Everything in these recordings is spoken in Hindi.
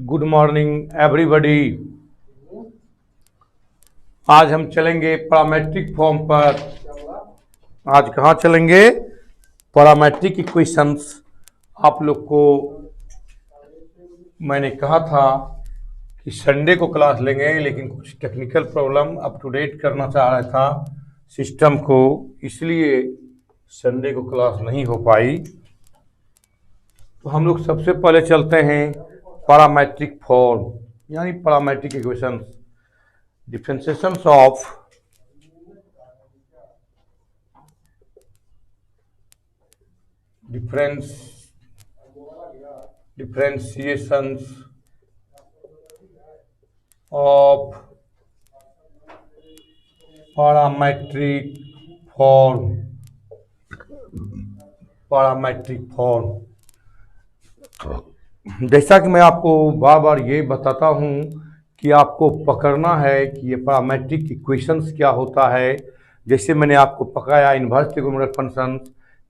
Good morning everybody. आज हम चलेंगे पैरामेट्रिक फॉर्म पर। आज कहाँ चलेंगे? Parametric equations. आप लोग को मैंने कहा था कि संडे को क्लास लेंगे, लेकिन कुछ technical problem up to date करना चाह रहा था सिस्टम को, इसलिए संडे को क्लास नहीं हो पाई। तो हम लोग सबसे पहले चलते हैं पैरामेट्रिक फॉर्म यानी parametric equations, differentiations of differentiations of parametric form। जैसा कि मैं आपको बार बार ये बताता हूँ कि आपको पकड़ना है कि ये पैरामेट्रिक इक्वेशंस क्या होता है। जैसे मैंने आपको पकड़ाया इन्वर्स ट्रिगोनोमेट्रिक फंक्शन,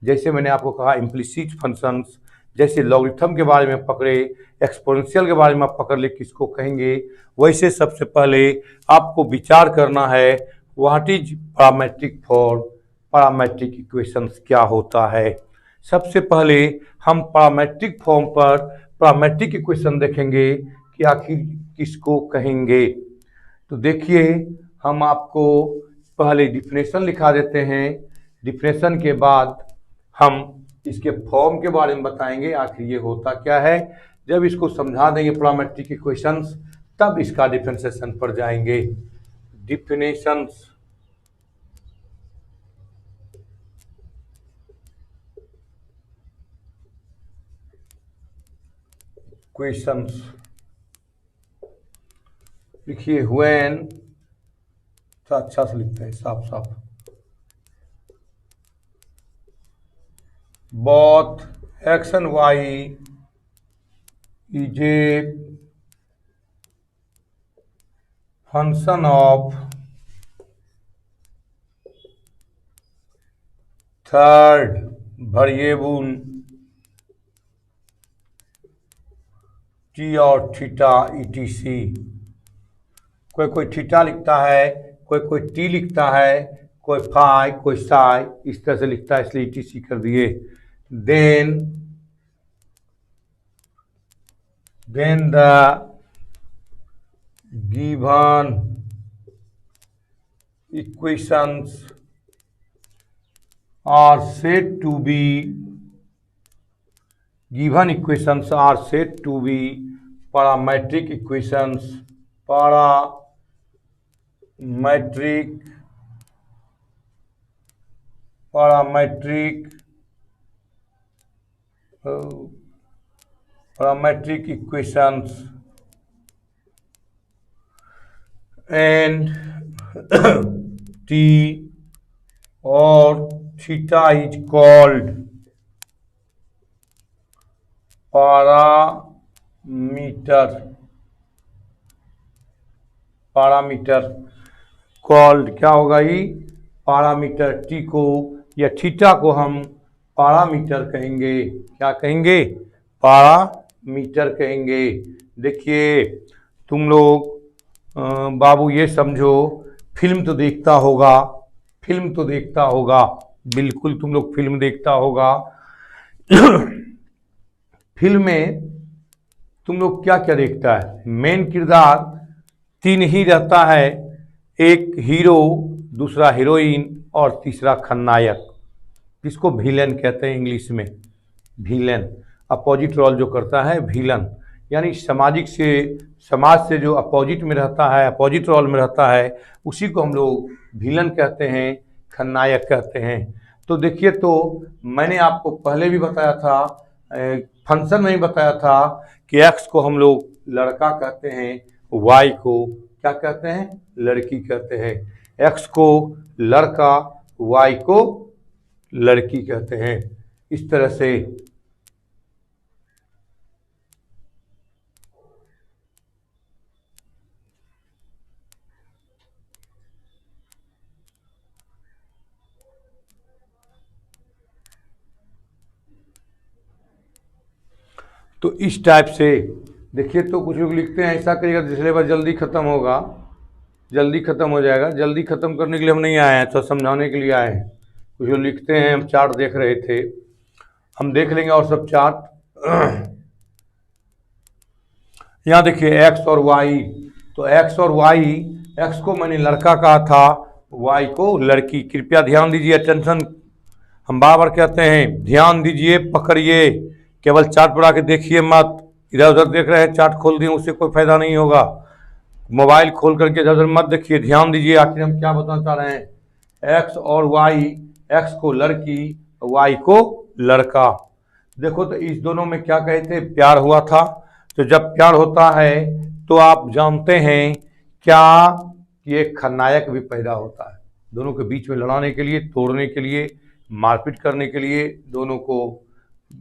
जैसे मैंने आपको कहा इम्प्लिसिट फंक्शंस, जैसे लॉगरिथम के बारे में पकड़े, एक्सपोनेंशियल के बारे में आप पकड़ ले किसको कहेंगे, वैसे सबसे पहले आपको विचार करना है what is parametric form, parametric equations क्या होता है। सबसे पहले हम पैरामेट्रिक फॉर्म पर पैरामेट्रिक इक्वेशन देखेंगे कि आखिर किसको कहेंगे। तो देखिए, हम आपको पहले डिफिनेशन लिखा देते हैं, डिफिनेशन के बाद हम इसके फॉर्म के बारे में बताएंगे आखिर ये होता क्या है। जब इसको समझा देंगे पैरामेट्रिक इक्वेशंस, तब इसका डिफरेंशिएशन पर जाएंगे। डिफिनेशंस इक्वेशंस लिखिए, व्हेन, अच्छा से लिखते हैं साफ साफ, both x and y is a function of third variable t और थीटा etc। कोई कोई थीटा लिखता है, कोई कोई टी लिखता है, कोई फाई, कोई साई, इस तरह से लिखता है, इसलिए etc कर दिए। Then the given equations are said to be parametric equations, parametric equations, and t or theta is called parameter called क्या होगा ये पैरामीटर। टी को या थीटा को हम पैरामीटर कहेंगे। क्या कहेंगे? पैरामीटर कहेंगे। देखिए, तुम लोग बाबू ये समझो, फिल्म तो देखता होगा, बिल्कुल तुम लोग फिल्म देखता होगा। फिल्म में तुम लोग क्या क्या देखता है? मेन किरदार तीन ही रहता है, एक हीरो, दूसरा हीरोइन और तीसरा खलनायक, जिसको विलेन कहते हैं इंग्लिश में। विलेन अपोजिट रोल जो करता है, विलन यानी समाज से जो अपोजिट में रहता है, अपोजिट रोल में रहता है, उसी को हम लोग विलन कहते हैं, खलनायक कहते हैं। तो देखिए, तो मैंने आपको पहले भी बताया था, फंक्शन में ही बताया था कि एक्स को हम लोग लड़का कहते हैं, वाई को क्या कहते हैं? लड़की कहते हैं। एक्स को लड़का, वाई को लड़की कहते हैं। इस तरह से तो इस टाइप से देखिए, तो कुछ लोग लिखते हैं ऐसा करिएगा तो सिलेबस जल्दी ख़त्म होगा, जल्दी ख़त्म हो जाएगा। जल्दी ख़त्म करने के लिए हम नहीं आए हैं, तो समझाने के लिए आए हैं। कुछ लोग लिखते हैं हम चार्ट देख रहे थे, हम देख लेंगे और सब चार्ट। यहाँ देखिए एक्स और वाई, तो एक्स और वाई, एक्स को मैंने लड़का कहा था, वाई को लड़की। कृपया ध्यान दीजिए, अटेंशन। हम बार बार कहते हैं ध्यान दीजिए, पकड़िए, केवल चार्ट पर आके देखिए मत। इधर उधर देख रहे हैं, चार्ट खोल दिए, उससे कोई फायदा नहीं होगा। मोबाइल खोल करके इधर उधर मत देखिए, ध्यान दीजिए आखिर हम क्या बताना चाह रहे हैं। एक्स और वाई, एक्स को लड़की, वाई को लड़का। देखो तो इस दोनों में क्या कहे थे, प्यार हुआ था। तो जब प्यार होता है तो आप जानते हैं क्या कि एक खलनायक भी पैदा होता है, दोनों के बीच में लड़ाने के लिए, तोड़ने के लिए, मारपीट करने के लिए, दोनों को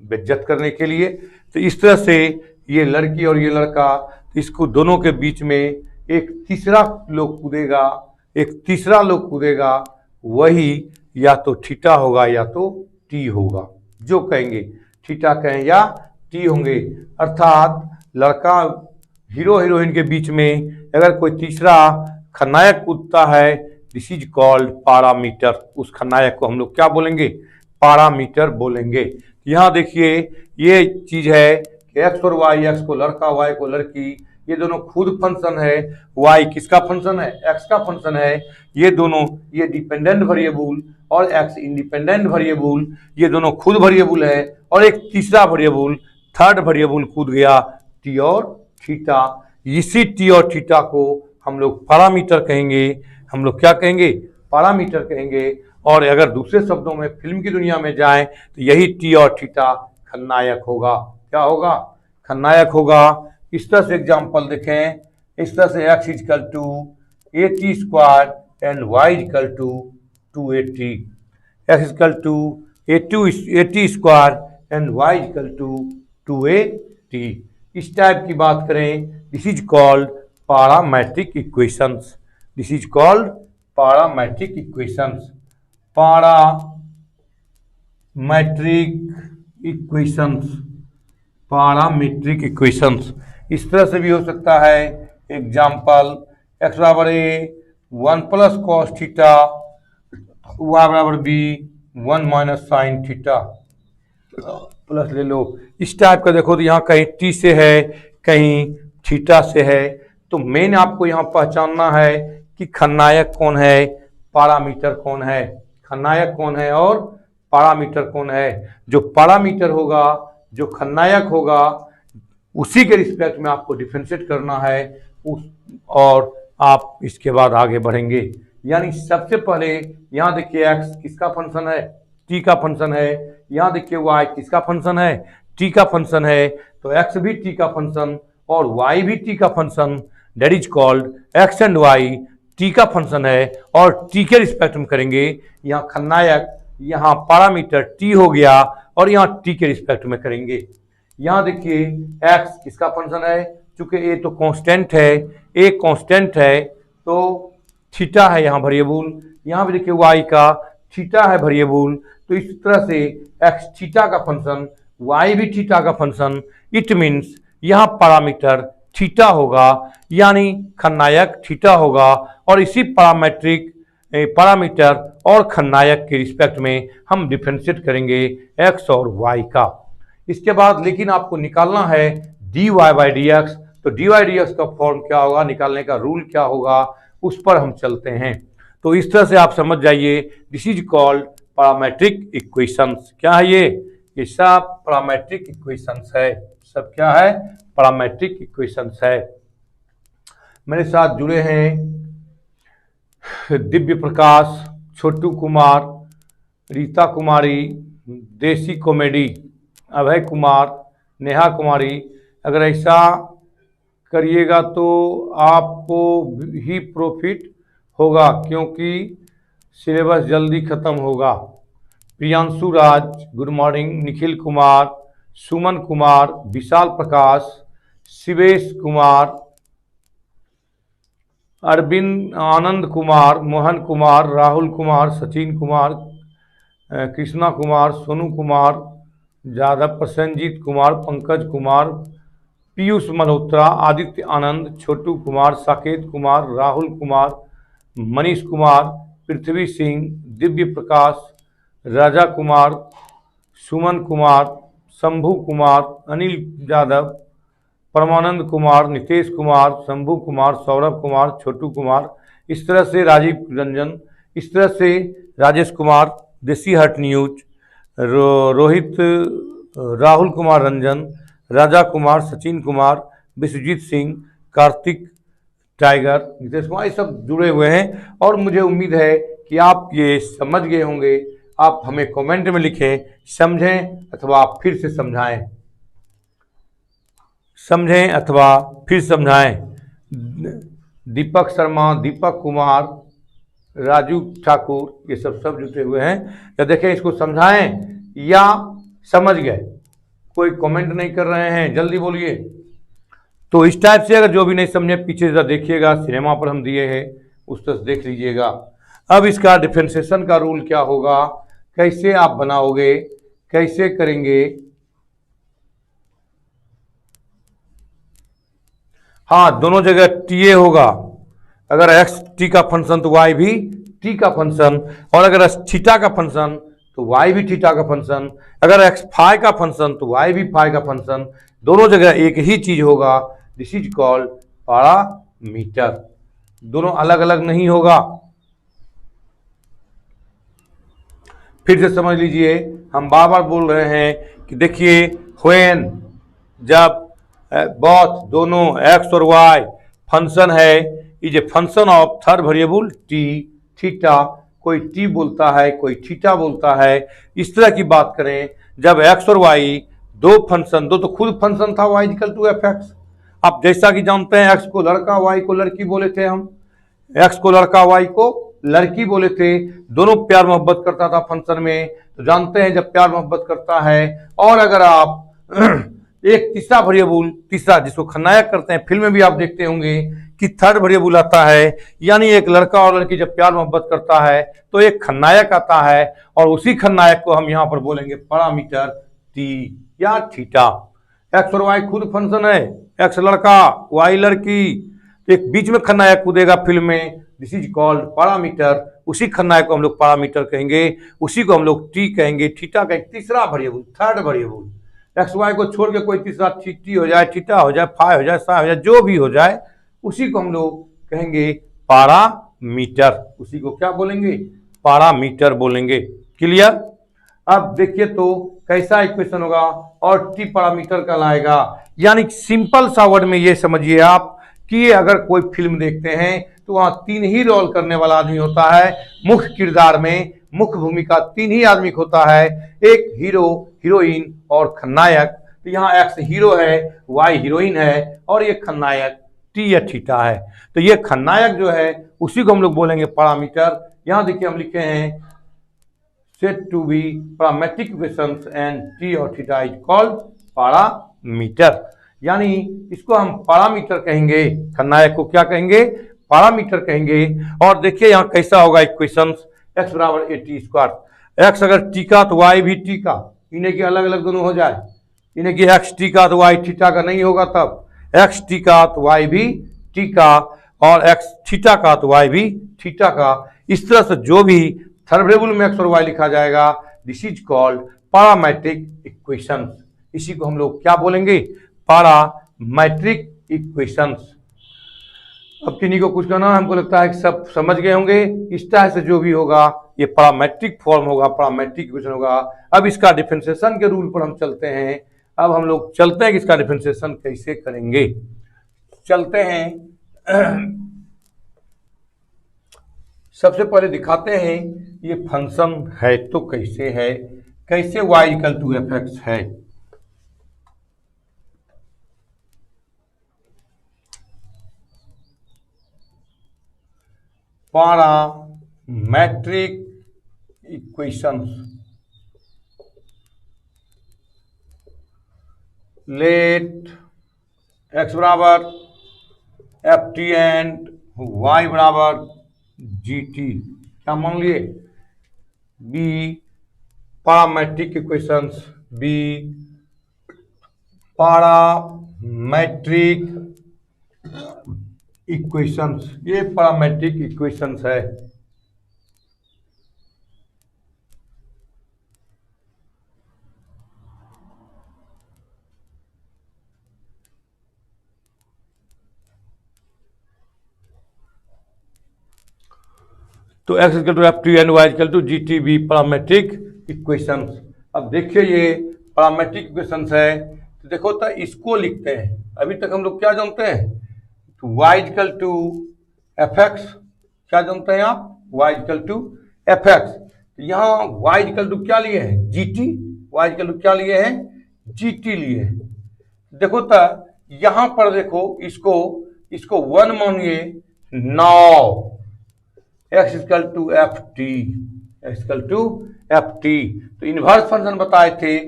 बेइज्जत करने के लिए। तो इस तरह से ये लड़की और ये लड़का, इसको दोनों के बीच में एक तीसरा लोग कूदेगा, एक तीसरा लोग कूदेगा, वही या तो थीटा होगा या तो टी होगा। जो कहेंगे, थीटा कहें या टी होंगे। अर्थात लड़का हीरो हीरोइन के बीच में अगर कोई तीसरा खलनायक कूदता है, दिस इज कॉल्ड पैरामीटर। उस खलनायक को हम लोग क्या बोलेंगे, पैरामीटर बोलेंगे। यहाँ देखिए ये चीज है कि एक्स और वाई, एक्स को लड़का, वाई को लड़की, ये दोनों खुद फंक्शन है। वाई किसका फंक्शन है, एक्स का फंक्शन है। ये दोनों, ये डिपेंडेंट वेरिएबल और एक्स इंडिपेंडेंट वेरिएबल, ये दोनों खुद वेरिएबल है। और एक तीसरा वेरिएबल, थर्ड वेरिएबल कूद गया, टी और थीटा। इसी टी और थीटा को हम लोग पैरामीटर कहेंगे। हम लोग क्या कहेंगे, पैरामीटर कहेंगे। और अगर दूसरे शब्दों में फिल्म की दुनिया में जाएं तो यही टी और थीटा खलनायक होगा। क्या होगा, खलनायक होगा। इस तरह से एग्जाम्पल देखें, इस तरह से x is equal to a t square and y is equal to 280। X is equal to a t square and y is equal to 280। इस टाइप की बात करें, this is called parametric equations. This is called parametric equations. Parametric equations, parametric equations. इस तरह से भी हो सकता है। एग्जाम्पल, एक्स बराबर a 1 plus cos theta, y बराबर b 1 minus sine theta, plus ले लो। इस टाइप का देखो तो यहाँ कहीं टी से है, कहीं थीटा से है। तो मेन आपको यहाँ पहचानना है कि खलनायक कौन है, पैरामीटर कौन है। खलनायक कौन है और पैरामीटर कौन है। जो पैरामीटर होगा, जो खलनायक होगा, उसी के रिस्पेक्ट में आपको डिफरेंशिएट करना है और आप इसके बाद आगे बढ़ेंगे। यानी सबसे पहले यहाँ देखिए एक्स किसका फंक्शन है, टी का फंक्शन है। यहाँ देखिए वाई किसका फंक्शन है, टी का फंक्शन है। तो एक्स भी टी का फंक्शन और वाई भी टी का function, that is called x and y t का फंक्शन है और टी के रिस्पेक्ट में करेंगे। यहाँ खलनायक, यहाँ पैरामीटर टी हो गया और यहाँ टी के रिस्पेक्ट में करेंगे। यहाँ देखिए एक्स किसका फंक्शन है, चूंकि ए तो कांस्टेंट है, ए कांस्टेंट है तो थीटा है यहाँ वेरिएबल। यहाँ भी देखिए वाई का थीटा है वेरिएबल। तो इस तरह से एक्स थीटा का फंक्शन, वाई भी थीटा का फंक्शन, इट मीन्स यहाँ पैरामीटर थीटा होगा, यानी खलनायक थीटा होगा। और इसी पैरामीटर और खलनायक के रिस्पेक्ट में हम डिफरेंशिएट करेंगे एक्स और वाई का। इसके बाद लेकिन आपको निकालना है d y by d x. तो डी वाई डी एक्स का फॉर्म क्या होगा, निकालने का रूल क्या होगा, उस पर हम चलते हैं। तो इस तरह से आप समझ जाइए, this is called parametric equations. क्या है ये सब पैरामेट्रिक इक्वेशंस है। सब क्या है, पैरामेट्रिक इक्वेशंस है। मेरे साथ जुड़े हैं दिव्य प्रकाश, छोटू कुमार, रीता कुमारी, देसी कॉमेडी, अभय कुमार, नेहा कुमारी। अगर ऐसा करिएगा तो आपको ही प्रॉफिट होगा, क्योंकि सिलेबस जल्दी ख़त्म होगा। प्रियांशु राज, गुड मॉर्निंग। निखिल कुमार, सुमन कुमार, विशाल प्रकाश, शिवेश कुमार, अरविंद, आनंद कुमार, मोहन कुमार, राहुल कुमार, सचिन कुमार, कृष्णा कुमार, सोनू कुमार, यादव, प्रसेनजीत कुमार, पंकज कुमार, पीयूष मल्होत्रा, आदित्य आनंद, छोटू कुमार, साकेत कुमार, राहुल कुमार, मनीष कुमार, पृथ्वी सिंह, दिव्य प्रकाश, राजा कुमार, सुमन कुमार, शंभू कुमार, अनिल यादव, परमानंद कुमार, नितेश कुमार, शंभू कुमार, सौरभ कुमार, छोटू कुमार, इस तरह से राजीव रंजन, इस तरह से राजेश कुमार, देसी हट न्यूज, रोहित, राहुल कुमार रंजन, राजा कुमार, सचिन कुमार, विश्वजीत सिंह, कार्तिक टाइगर, नीतीश कुमार, ये सब जुड़े हुए हैं। और मुझे उम्मीद है कि आप ये समझ गए होंगे। आप हमें कमेंट में लिखें, समझें अथवा फिर से समझाएं, समझें अथवा फिर समझाएं। दीपक शर्मा, दीपक कुमार, राजू ठाकुर, ये सब जुटे हुए हैं। या देखें, इसको समझाएं या समझ गए? कोई कमेंट नहीं कर रहे हैं, जल्दी बोलिए। तो इस टाइप से अगर जो भी नहीं समझे, पीछे जरा देखिएगा, सिनेमा पर हम दिए हैं, उस तरह देख लीजिएगा। अब इसका डिफरेंशिएशन का रूल क्या होगा, कैसे आप बनाओगे, कैसे करेंगे? हाँ, दोनों जगह टी ए होगा। अगर एक्स टी का फंक्शन तो वाई भी टी का फंक्शन, और अगर थीटा का फंक्शन तो वाई भी थीटा का फंक्शन, अगर एक्स फाई का फंक्शन तो वाई भी फाई का फंक्शन, दोनों जगह एक ही चीज होगा। This is called parameter. दोनों अलग अलग नहीं होगा। फिर से समझ लीजिए, हम बार बार बोल रहे हैं कि देखिए, व्हेन, जब बोथ, दोनों, एक्स और वाई फंक्शन है, is a function of third variable T, theta, कोई टी बोलता है, कोई थीटा बोलता है। इस तरह की बात करें, जब एक्स और वाई दो फंक्शन, दो तो खुद फंक्शन था y equal to f x. आप जैसा कि जानते हैं, एक्स को लड़का, वाई को लड़की बोले थे हम, एक्स को लड़का, वाई को लड़की बोले थे। दोनों प्यार मोहब्बत करता था फंक्शन में। तो जानते हैं, जब प्यार मोहब्बत करता है, और अगर आप एक तीसरा वेरिएबल, तीसरा जिसको खलनायक करते हैं, फिल्म में भी आप देखते होंगे कि थर्ड वेरिएबल आता है, यानी एक लड़का और लड़की जब प्यार मोहब्बत करता है तो एक खलनायक आता है, और उसी खलनायक को हम यहां पर बोलेंगे पैरामीटर टी या थीटा। एक्स और वाई खुद फंक्शन है, एक्स लड़का, वाई लड़की, एक बीच में खलनायक कूदेगा फिल्म में, दिस इज कॉल्ड पैरामीटर। उसी खलनायक को हम लोग पैरामीटर कहेंगे, उसी को हम लोग टी कहेंगे, थीटा का एक तीसरा variable, third variable. X y को छोड़ के कोई तीसरा टी हो जाए, थीटा हो जाए, फाई हो जाए, साई हो जाए, जो भी हो जाए, उसी को हम लोग कहेंगे पैरामीटर। उसी को क्या बोलेंगे? पैरामीटर बोलेंगे। क्लियर? अब देखिए तो कैसा इक्वेशन होगा, और टी पैरामीटर कहलाएगा। यानी सिंपल सा वर्ड में ये समझिए आप कि अगर कोई फिल्म देखते हैं तो वहां तीन ही रोल करने वाला आदमी होता है। मुख्य किरदार में मुख्य भूमिका तीन ही आदमी को होता है, एक हीरो, हीरोइन और खलनायक। तो यहाँ एक्स हीरो है, वाई हीरोइन है, और ये खलनायक टी या थीटा है। तो ये खलनायक जो है उसी को हम लोग बोलेंगे पैरामीटर। यहाँ देखिए हम लिखे हैं set to be parametric equations and t और थीटा इज कॉल्ड पैरामीटर। यानी इसको हम पैरामीटर कहेंगे, खलनायक को क्या कहेंगे? पैरामीटर कहेंगे। और देखिए यहाँ कैसा होगा इक्वेशंस, एक्स बराबर ए टी स्क्वायर। एक्स अगर टी का तो वाई भी टी का, इन्हें की अलग अलग दोनों हो जाए, इन्हें की एक्स टी का तो वाई थीटा का नहीं होगा, तब एक्स टी का तो वाई भी टी का, और एक्स थीटा का तो वाई भी थीटा का। इस तरह से जो भी थर्ड वेरिएबल में एक्स और वाई लिखा जाएगा, this is called parametric equations. इसी को हम लोग क्या बोलेंगे? Parametric equations. अब किन्हीं को कुछ कहना, हमको लगता है कि सब समझ गए होंगे। इस तरह से जो भी होगा ये पैरामेट्रिक फॉर्म होगा, पैरामेट्रिक इक्वेशन होगा। अब इसका डिफरेंशिएशन के रूल पर हम चलते हैं। अब हम लोग चलते हैं कि इसका डिफरेंशिएशन कैसे करेंगे। चलते हैं, सबसे पहले दिखाते हैं ये फंक्शन है तो कैसे है, कैसे y equal to f x है। पैरामेट्रिक इक्वेशंस, लेट x बराबर एफ टी एंड y बराबर जी टी, क्या मान लिए? Be parametric equations be parametric equations, ये पैरामेट्रिक इक्वेशंस है। तो x equal to f t and y equal to g t be parametric equations. अब देखिए ये पैरामेट्रिक इक्वेशंस है, तो देखो तो इसको लिखते हैं। अभी तक हम लोग क्या जानते हैं, तो y equal to f x, क्या जानते हैं आप, y equal to f x. तो यहाँ y इक्वल टू क्या लिए हैं, g t, y equal to क्या लिए हैं, जी टी लिए हैं। देखो तो यहाँ पर देखो, इसको 1 मानिए, 9 x equal to f t, x equal to f t. तो इनवर्स फंक्शन बताए थे,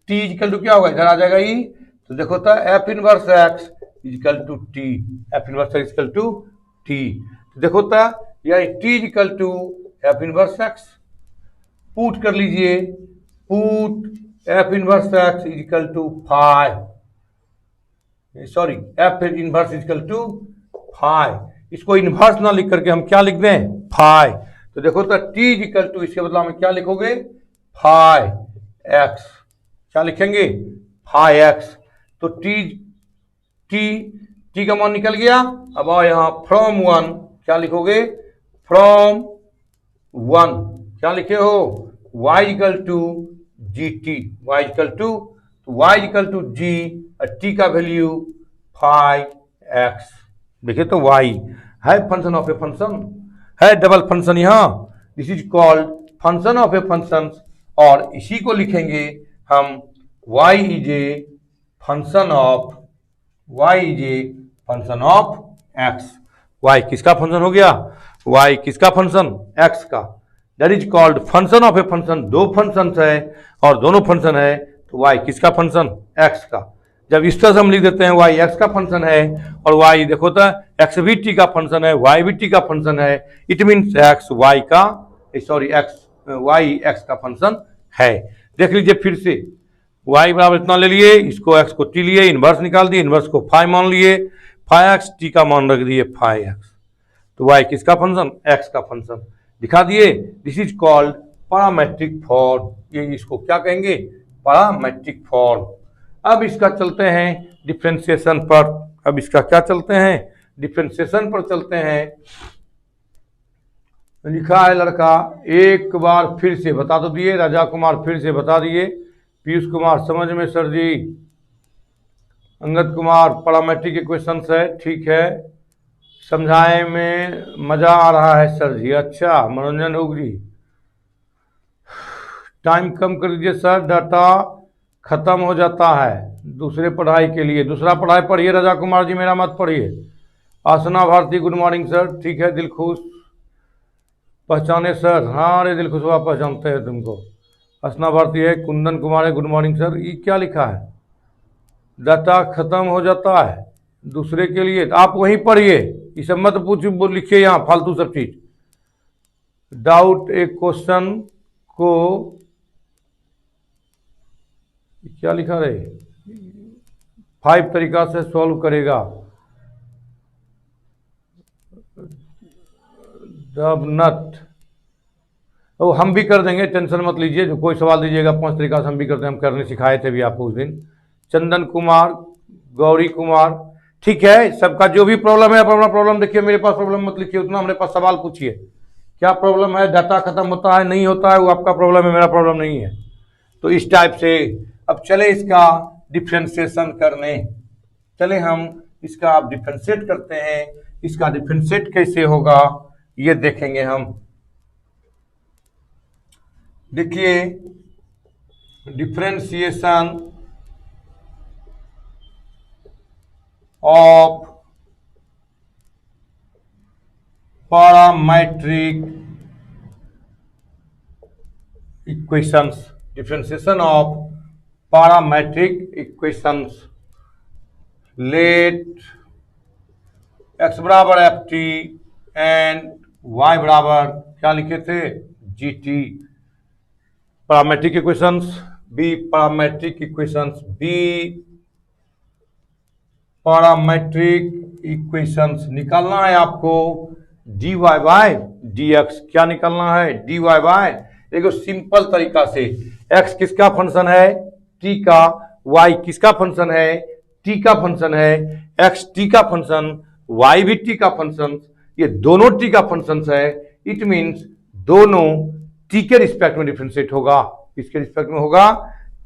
t इक्वल टू क्या होगा, इधर आ जाएगा ई। तो देखो तो f inverse x equal to t, f inverse x equal to t. तो देखो तो यह t equal to f inverse x, put कर लीजिए, put f inverse x equal to 5, sorry f inverse equal to 5। इसको इनवर्स ना लिख करके हम क्या लिख दें, 5। तो देखो तो t इक्वल टू, इसके बदला में क्या लिखोगे, 5x, क्या लिखेंगे, 5x। तो t का मान निकल गया। अब आओ यहाँ फ्रॉम 1, क्या लिखोगे, फ्रॉम 1 क्या लिखे हो, y equal to g t, y equal to, तो y equal to g, t का वैल्यू 5x। देखिए तो y है फंक्शन ऑफ ए फंक्शन, है डबल फंक्शन यहाँ, this is called function of a function. और इसी को लिखेंगे हम y is a function of, y is a function of x। y किसका फंक्शन हो गया, y किसका फंक्शन, x का, that is called function of a function. दो फंक्शन है और दोनों फंक्शन है, तो y किसका फंक्शन, x का। जब इस तरह से हम लिख देते हैं y x का फंक्शन है और y देखो तो x भी t का फंक्शन है, y भी t का फंक्शन है, इट मीन्स x y का, सॉरी y x का फंक्शन है। देख लीजिए फिर से, y बराबर इतना ले लिए, इसको x को t लिए, इनवर्स निकाल दिए, इनवर्स को 5 मान लिए, 5x, t का मान रख दिए 5x। तो y किसका फंक्शन, x का फंक्शन दिखा दिए। This is called parametric form, ये इसको क्या कहेंगे, पैरामेट्रिक फॉर्म। अब इसका चलते हैं डिफरेंशिएशन पर, अब इसका क्या चलते हैं, डिफरेंशिएशन पर चलते हैं। लिखा है लड़का, एक बार फिर से बता तो दिए, राजा कुमार फिर से बता दिए, पीयूष कुमार समझ में सर जी, अंगद कुमार पैरामेट्रिक इक्वेशंस है, ठीक है, समझाए में मजा आ रहा है सर जी, अच्छा मनोरंजन होगी, टाइम कम कर दीजिए सर, डाटा खत्म हो जाता है दूसरे पढ़ाई के लिए। दूसरा पढ़ाई पढ़िए राजा कुमार जी, मेरा मत पढ़िए। आसना भारती गुड मॉर्निंग सर, ठीक है, दिलखुश पहचाने सर, हाँ अरे दिलखुश हुआ पहचानते हैं तुमको। आसना भारती है, कुंदन कुमार है, गुड मॉर्निंग सर। ये क्या लिखा है, डाटा खत्म हो जाता है दूसरे के लिए, तो आप वहीं पढ़िए, ये सब मत पूछिए, लिखिए यहाँ फालतू सब चीज। डाउट ए क्वेश्चन को क्या लिखा रहे, 5 तरीका से सॉल्व करेगा, जब नट, तो हम भी कर देंगे, टेंशन मत लीजिए, जो कोई सवाल दीजिएगा 5 तरीका से हम भी करते हैं, हम करने सिखाए थे भी आपको उस दिन। चंदन कुमार, गौरी कुमार, ठीक है, सबका जो भी प्रॉब्लम है, अपना प्रॉब्लम देखिए, मेरे पास प्रॉब्लम मत लिखिए, उतना मेरे पास सवाल पूछिए, क्या प्रॉब्लम है, डाटा खत्म होता है नहीं होता है, वो आपका प्रॉब्लम है, मेरा प्रॉब्लम नहीं है। तो इस टाइप से अब चले इसका डिफ्रेंशिएशन करने, चले हम इसका आप डिफ्रेंशिएट करते हैं। इसका डिफ्रेंशिएट कैसे होगा ये देखेंगे हम। देखिए differentiation of parametric equations, differentiation of parametric equations, let x बराबर एफ टी एंड y बराबर क्या लिखे थे, g t. Parametric equations be parametric equations, be parametric equations निकालना है आपको। dy बाय dx क्या निकालना है? dy बाय, देखो सिंपल तरीका से, x किसका फंक्शन है? t का, y किसका फंक्शन है? t का फंक्शन है, x t का फंक्शन, y भी t का फंक्शन, ये दोनों t का फंक्शन है। इट मीन्स दोनों t के रिस्पेक्ट में डिफरेंशिएट होगा। किसके रिस्पेक्ट में होगा?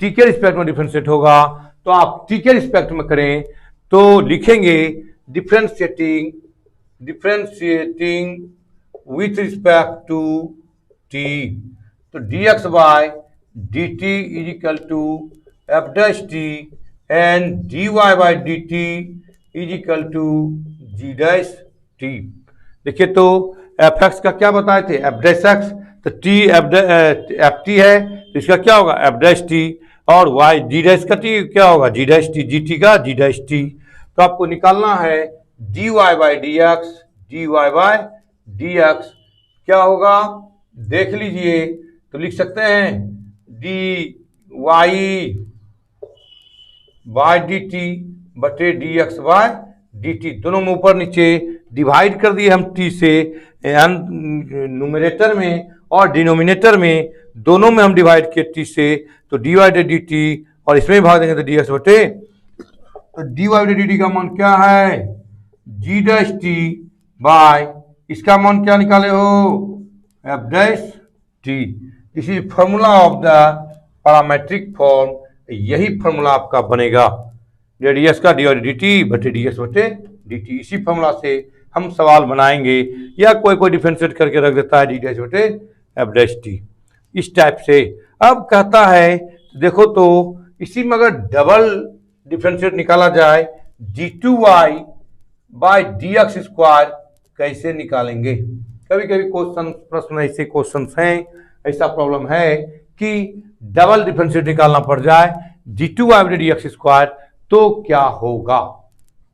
t के रिस्पेक्ट में डिफरेंशिएट होगा। तो आप t के रिस्पेक्ट में करें तो लिखेंगे differentiating with respect to t, तो dx by dt is equal to f dash t and dy by dt is equal to g dash t. देखिए तो एफ एक्स का क्या बताए थे? एफ डैश एक्स, तो टी एफ टी है तो इसका क्या होगा? एफ डैश टी, और वाई जी डैश का टी क्या होगा? G dash t, g t का जी डैश टी। तो आपको निकालना है d y by d x, d y by d x क्या होगा देख लीजिए। तो लिख सकते हैं d y by d t बटे d x by d t, दोनों में ऊपर नीचे डिवाइड कर दिए हम टी से, न्यूमरेटर में और डिनोमिनेटर में, दोनों में हम डिवाइड किए टी से, तो डी वाई डी टी, और इसमें भाग देंगे तो डी एक्स बटे, तो डी वाई डी टी का मान क्या है? जी डैश टी बाय, इसका मान क्या निकाले हो? F dash T. This is formula of the parametric form, यही फॉर्मूला आपका बनेगा डी एस का डी वाई डी टी बटे डी एस बटे डी टी। इसी फॉर्मूला से हम सवाल बनाएंगे, या कोई डिफरेंशिएट करके रख देता है डी डैश बटे एफ डैश टी, इस टाइप से। अब कहता है देखो तो इसी में अगर डबल डिफरेंशिएट निकाला जाए d two y by d x square कैसे निकालेंगे? कभी कभी क्वेश्चन प्रश्न ऐसे क्वेश्चन हैं, ऐसा प्रॉब्लम है कि डबल डिफरेंशिएट निकालना पड़ जाए d two y by d x square, तो क्या होगा?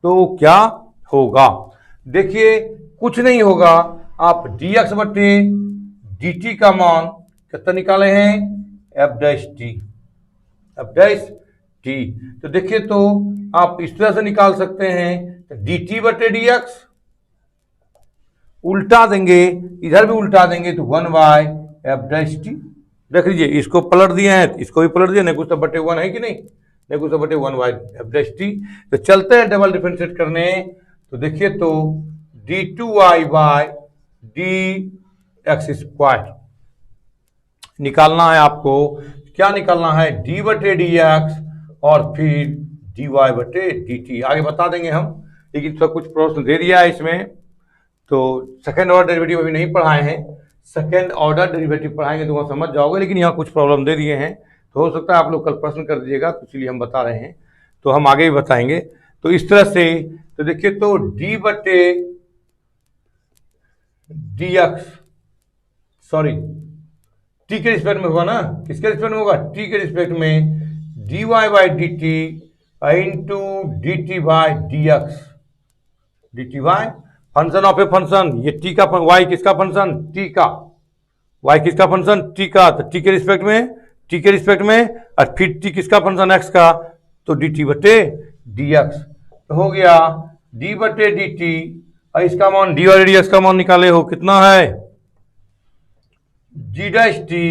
तो क्या होगा? देखिए कुछ नहीं होगा, आप डी एक्स बटे डी टी का मान कितना निकाले हैं? F dash t, F dash t. तो देखिए तो आप इस तरह से निकाल सकते हैं डी टी बटे डी एक्स, उल्टा देंगे, इधर भी उल्टा देंगे तो one by f dash T. देख लीजिए इसको पलट दिए हैं, इसको भी पलट दिया, नहीं कुछ तो बटे वन है कि नहीं, नहीं कुछ तो बटे one by f dash t. तो चलते हैं डबल डिफरेंशिएट करने। तो देखिए तो d two y by d x square निकालना है आपको। क्या निकालना है? डी बटे डी एक्स और फिर डी वाई बटे डी टी, आगे बता देंगे हम, लेकिन सब कुछ प्रश्न दे दिया है इसमें। तो सेकेंड ऑर्डर डेरिवेटिव अभी नहीं पढ़ाए हैं, सेकेंड ऑर्डर डेरिवेटिव पढ़ाएंगे तो वहाँ समझ जाओगे, लेकिन यहाँ कुछ प्रॉब्लम दे दिए हैं, तो हो सकता है आप लोग कल प्रश्न कर दीजिएगा, तो इसलिए हम बता रहे हैं, तो हम आगे भी बताएंगे। तो इस तरह से तो देखिए तो डी बटे डी एक्स, सॉरी टी के रिस्पेक्ट में होगा ना, किसके रिस्पेक्ट में होगा? टी के रिस्पेक्ट में d y by d t into d t by d x, d t by function of a function, ये टी का वाई किसका फंक्शन? टी का, वाई किसका फंक्शन? टी का, तो टी के रिस्पेक्ट में, टी के रिस्पेक्ट में, और फिर टी किसका फंक्शन? एक्स का, तो डी टी बटे डी एक्स। तो हो गया डी बटे डी टी, और इसका मान डी वाई डी एक्स का मान निकाले हो कितना है? G dash t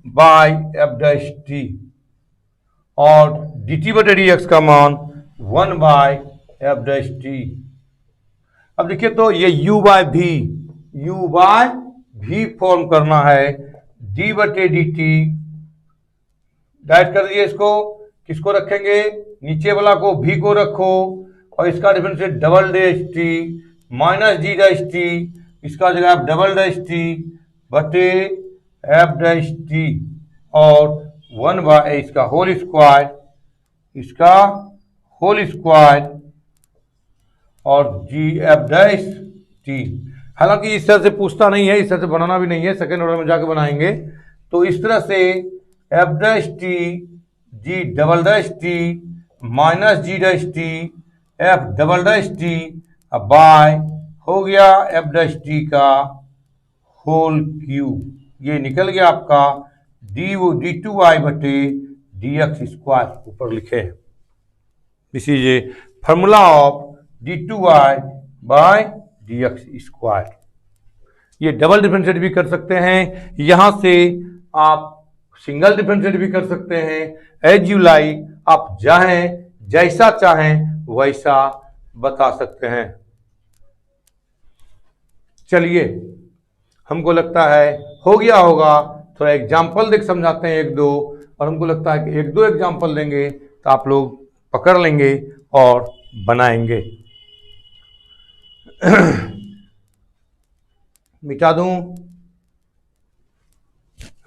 by f dash t, और डी टी बटे डी एक्स का मान one by f dash t. अब देखिए तो ये u by v, u by v form करना है, d बटे डी टी, डाइट कर दिए इसको, किसको रखेंगे? नीचे वाला को v को रखो, और इसका differentiate double dash t minus g dash t, इसका जगह आप डबल डैश टी बटे एफ डैश टी, और वन बाय इसका होल स्क्वायर, इसका होल स्क्वायर, और जी एफ डैश टी। हालांकि इस तरह से पूछता नहीं है, इस तरह से बनाना भी नहीं है, सेकेंड ऑर्डर में जाके बनाएंगे। तो इस तरह से f dash t g double dash t minus g dash t f double dash t by हो गया एफ डैश टी का होल क्यूब, ये निकल गया आपका डी टू वाई बटे dx स्क्वायर ऊपर लिखे हैं। This is a formula of d2y by dx square. ये डबल डिफरेंशिएट भी कर सकते हैं, यहां से आप सिंगल डिफरेंशिएट भी कर सकते हैं। एज यू लाइक, आप चाहें जैसा चाहें वैसा बता सकते हैं। चलिए, हमको लगता है हो गया होगा। थोड़ा एग्जाम्पल देख समझाते हैं एक दो, और हमको लगता है कि एक दो एग्जाम्पल देंगे तो आप लोग पकड़ लेंगे और बनाएंगे। मिटा दूं,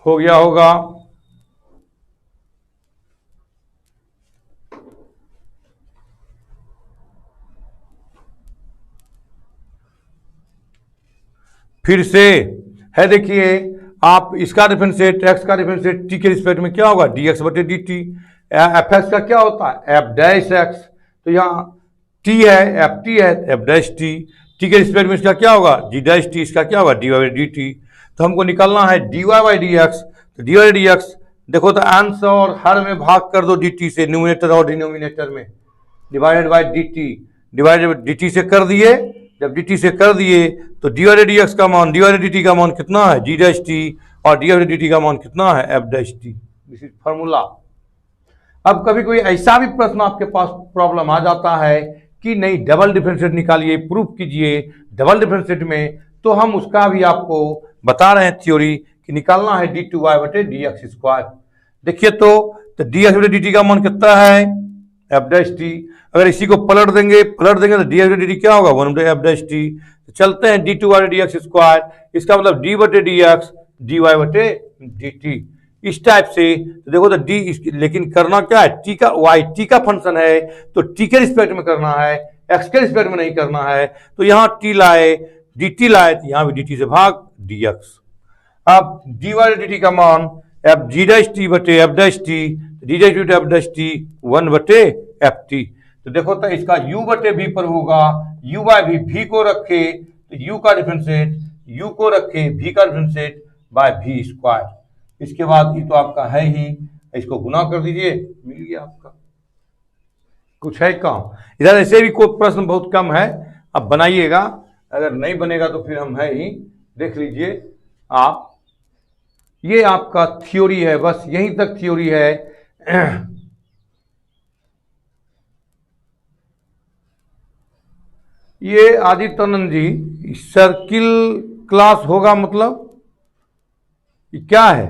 हो गया होगा। फिर से है, देखिए आप इसका डिफरेंशिएट, एक्स का डिफरेंशिएट टी के रिस्पेक्ट में क्या होगा, डी एक्स बटे डी टी। एफ एक्स का क्या होता है, एफ डैश एक्स। तो यहाँ टी है, एफ टी है, एफ डैश टी। टी के रिस्पेक्ट में इसका क्या होगा, डी डैश टी। इसका क्या होगा, डी वाई डी टी। तो हमको निकालना है d y by d x. तो डी वाई डी एक्स देखो, तो आंसर और हर में भाग कर दो डी टी से, न्यूमिनेटर और डिनोमिनेटर में, divided by d t. Divided d t से कर दिए, जब डी टी से कर दिए तो डी वाई डी एक्स का मान, डी वाई डी टी का मान कितना है, डी डैश टी, और डी वाई डी टी का मान कितना है, F dash T. This is formula. अब कभी कोई ऐसा भी प्रश्न आपके पास प्रॉब्लम आ जाता है कि नहीं डबल डिफरेंशिएट निकालिए, प्रूफ कीजिए डबल डिफरेंशिएट में, तो हम उसका भी आपको बता रहे हैं थ्योरी कि निकालना है डी टू वाई बटे डी एक्स स्क्वायर। देखिए तो डी एक्स बटे डी टी का मान कितना है, एफ डैश टी। अगर इसी को पलट देंगे तो डी एक्स बटे डी क्या होगा, वन बटे एफ डैश टी। चलते हैं d two y d x square, इसका मतलब डी बटे डी एक्स डी वाई बटे डी टी। इस टाइप से तो देखो तो डी, लेकिन करना क्या है, टी का वाई टी का फंक्शन है तो टी के रिस्पेक्ट में करना है, एक्स के रिस्पेक्ट में नहीं करना है। तो यहाँ टी लाए, डी टी लाए, तो यहाँ भी डी टी से भाग डी एक्स। अब डी वाई डी टी का मान एफ जी डैश टी बटे f dash T, D dash बटे एफ डैश टी वन बटे एफ टी। तो देखो तो इसका u बटे v पर होगा, u बाय v, v को रखे तो u का डिफरेंशिएट, u को रखे v का डिफरेंशिएट बाय v स्क्वायर। इसके बाद ये तो आपका है ही, इसको गुना कर दीजिए, मिल गया आपका। कुछ है काम इधर, ऐसे भी कोई प्रश्न बहुत कम है, अब बनाइएगा, अगर नहीं बनेगा तो फिर हम है ही, देख लीजिए आप। ये आपका थ्योरी है, बस यहीं तक थ्योरी है। ये आदित्यानंद जी सर्किल क्लास होगा, मतलब ये क्या है,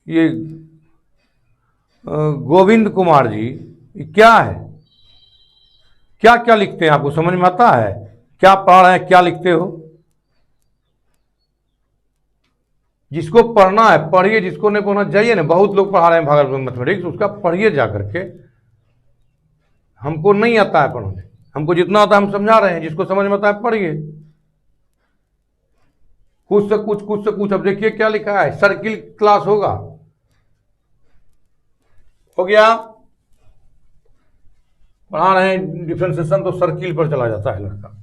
ये गोविंद कुमार जी ये क्या है, क्या क्या लिखते हैं, आपको समझ में आता है, क्या पढ़ रहे हैं, क्या लिखते हो। जिसको पढ़ना है पढ़िए, जिसको नहीं पढ़ना जाइए ना, बहुत लोग पढ़ा रहे हैं भागलपुर मैथमेटिक्स, उसका पढ़िए जा करके। हमको नहीं आता है पढ़ने, हमको जितना आता है हम समझा रहे हैं, जिसको समझ में आता है पढ़िए, कुछ से कुछ, कुछ से कुछ। अब देखिए क्या लिखा है, सर्किल क्लास होगा, हो गया। पढ़ा रहे हैं डिफरेंशिएशन तो सर्किल पर चला जाता है लड़का।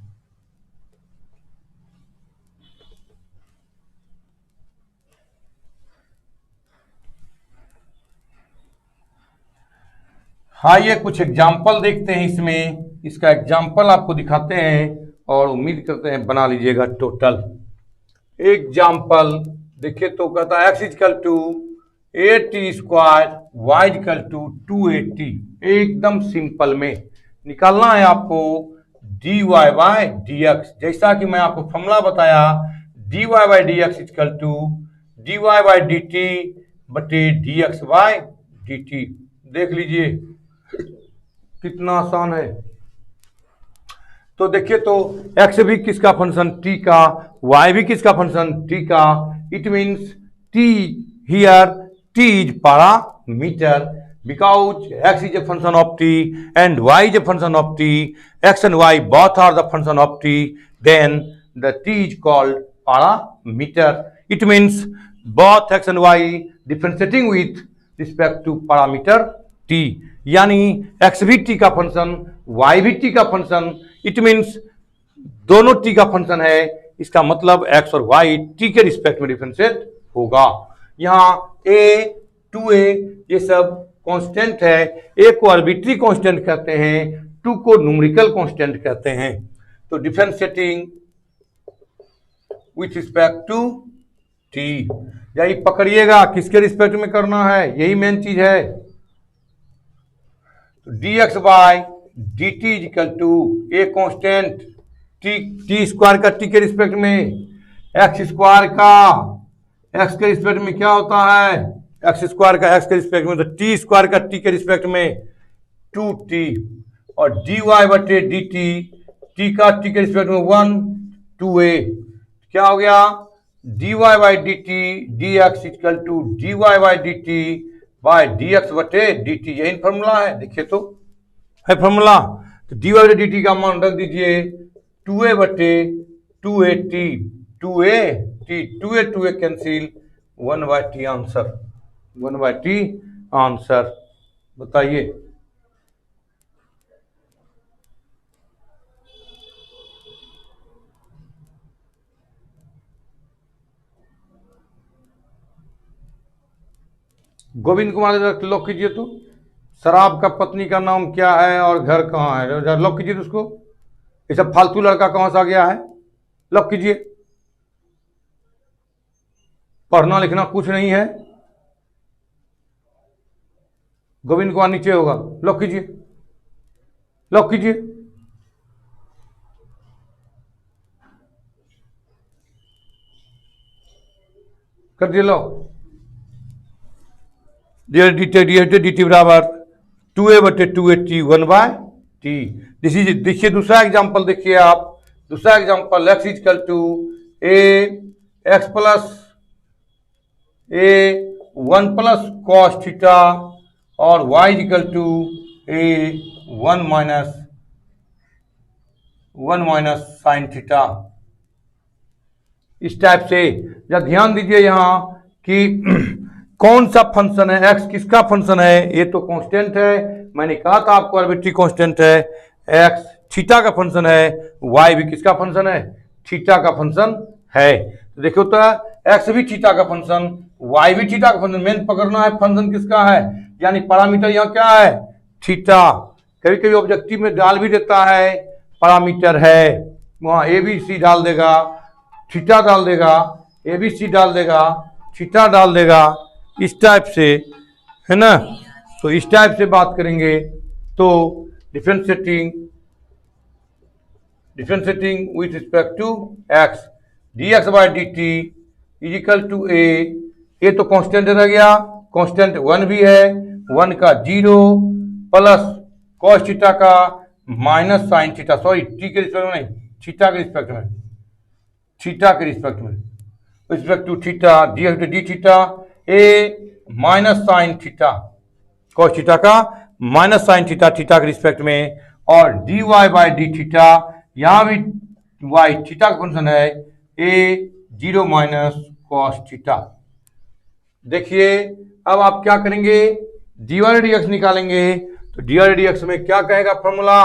हाँ, ये कुछ एग्जाम्पल देखते हैं इसमें, इसका एग्जाम्पल आपको दिखाते हैं और उम्मीद करते हैं बना लीजिएगा टोटल। एग्जाम्पल देखिए तो कहता है x is equal to a t square, y is equal to 280। एकदम सिंपल में निकालना है आपको d y by d x, जैसा कि मैं आपको फॉर्मूला बताया, d y by d x is equal to d y by d t बटे d x by d t. देख लीजिए कितना आसान है। तो देखिए तो x भी किसका फंक्शन, t का, y भी किसका फंक्शन, t का। It means t here, t is parameter because x is a function of t and y is a function of t, x and y both are the function of t, then the t is called parameter. It means both x and y differentiating with respect to parameter t, यानी x भी t का फंक्शन, y भी t का फंक्शन। इट मीन्स दोनों t का फंक्शन है, इसका मतलब x और y t के रिस्पेक्ट में डिफरेंशिएट होगा। यहाँ a 2a, ये सब कांस्टेंट है। a को आर्बिट्री कांस्टेंट कहते हैं, 2 को न्यूमेरिकल कांस्टेंट कहते हैं। तो differentiating with respect to t, यही पकड़िएगा किसके रिस्पेक्ट में करना है, यही मेन चीज है। तो dx by dt is equal to a constant t square का टी के रिस्पेक्ट में, एक्स स्क्वायर का एक्स के रिस्पेक्ट में क्या होता है, एक्स स्क्वायर का एक्स के रिस्पेक्ट में, तो टी स्क्वायर का टी के रिस्पेक्ट में 2t, और dy बटे dt, टी का टी के रिस्पेक्ट में 1 2a, क्या हो गया dy by d t dx equal to dy by d t by dx बटे dt, यही फॉर्मूला है। देखिए तो है फॉर्मूला। तो dy बाई डी टी का मान रख दीजिए 2a बटे 2at, 2a cancel, 1 by T answer, 1 by T answer. बताइए गोविंद कुमार लॉक कीजिए तो, शराब का पत्नी का नाम क्या है और घर कहाँ है, लॉक कीजिए तो उसको। ये सब फालतू लड़का कहाँ से आ गया है, लॉक कीजिए। पढ़ना लिखना कुछ नहीं है। गोविंद कुमार नीचे होगा, लॉक कीजिए, लॉक कीजिए। कर दिए लॉक। डी टी बराबर 2a बटे 2at 1 बाय टी। देखिए दूसरा एग्जांपल देखिए आप, दूसरा example x equal to a x plus a 1 plus cos theta और y equal to a 1 minus sine theta. इस टाइप से जब ध्यान दीजिए यहाँ कि कौन सा फंक्शन है, x किसका फंक्शन है, ये तो कांस्टेंट है, मैंने कहा था आपको आर्बिट्री कांस्टेंट है, x थीटा का फंक्शन है, y भी किसका फंक्शन है, थीटा का फंक्शन है। तो देखो तो x भी थीटा का फंक्शन, y भी थीटा का फंक्शन, मेन पकड़ना है फंक्शन किसका है, यानी पैरामीटर यहाँ क्या है, थीटा। कभी कभी ऑब्जेक्टिव में डाल भी देता है पैरामीटर है, वहाँ ABC डाल देगा, थीटा डाल देगा, ABC डाल देगा, थीटा डाल देगा, इस टाइप से है ना। तो इस टाइप से बात करेंगे तो differentiating with respect to x, dx by d t is equal to a तो कांस्टेंट रह गया, कांस्टेंट 1 भी है, 1 का 0 प्लस कॉस थीटा का minus sine theta, sorry T के रिस्पेक्ट में नहीं, थीटा के रिस्पेक्ट में, थीटा के रिस्पेक्ट में, respect to theta d theta a minus sine theta, cos theta का माइनस साइन थीटा, थीटा के रिस्पेक्ट में, और d y by d theta, यहाँ भी वाई थीटा का फंक्शन है, ए 0 माइनस कॉस थीटा। देखिए अब आप क्या करेंगे, डी वाई डी एक्स निकालेंगे, तो डी वाई डी एक्स में क्या कहेगा फॉर्मूला,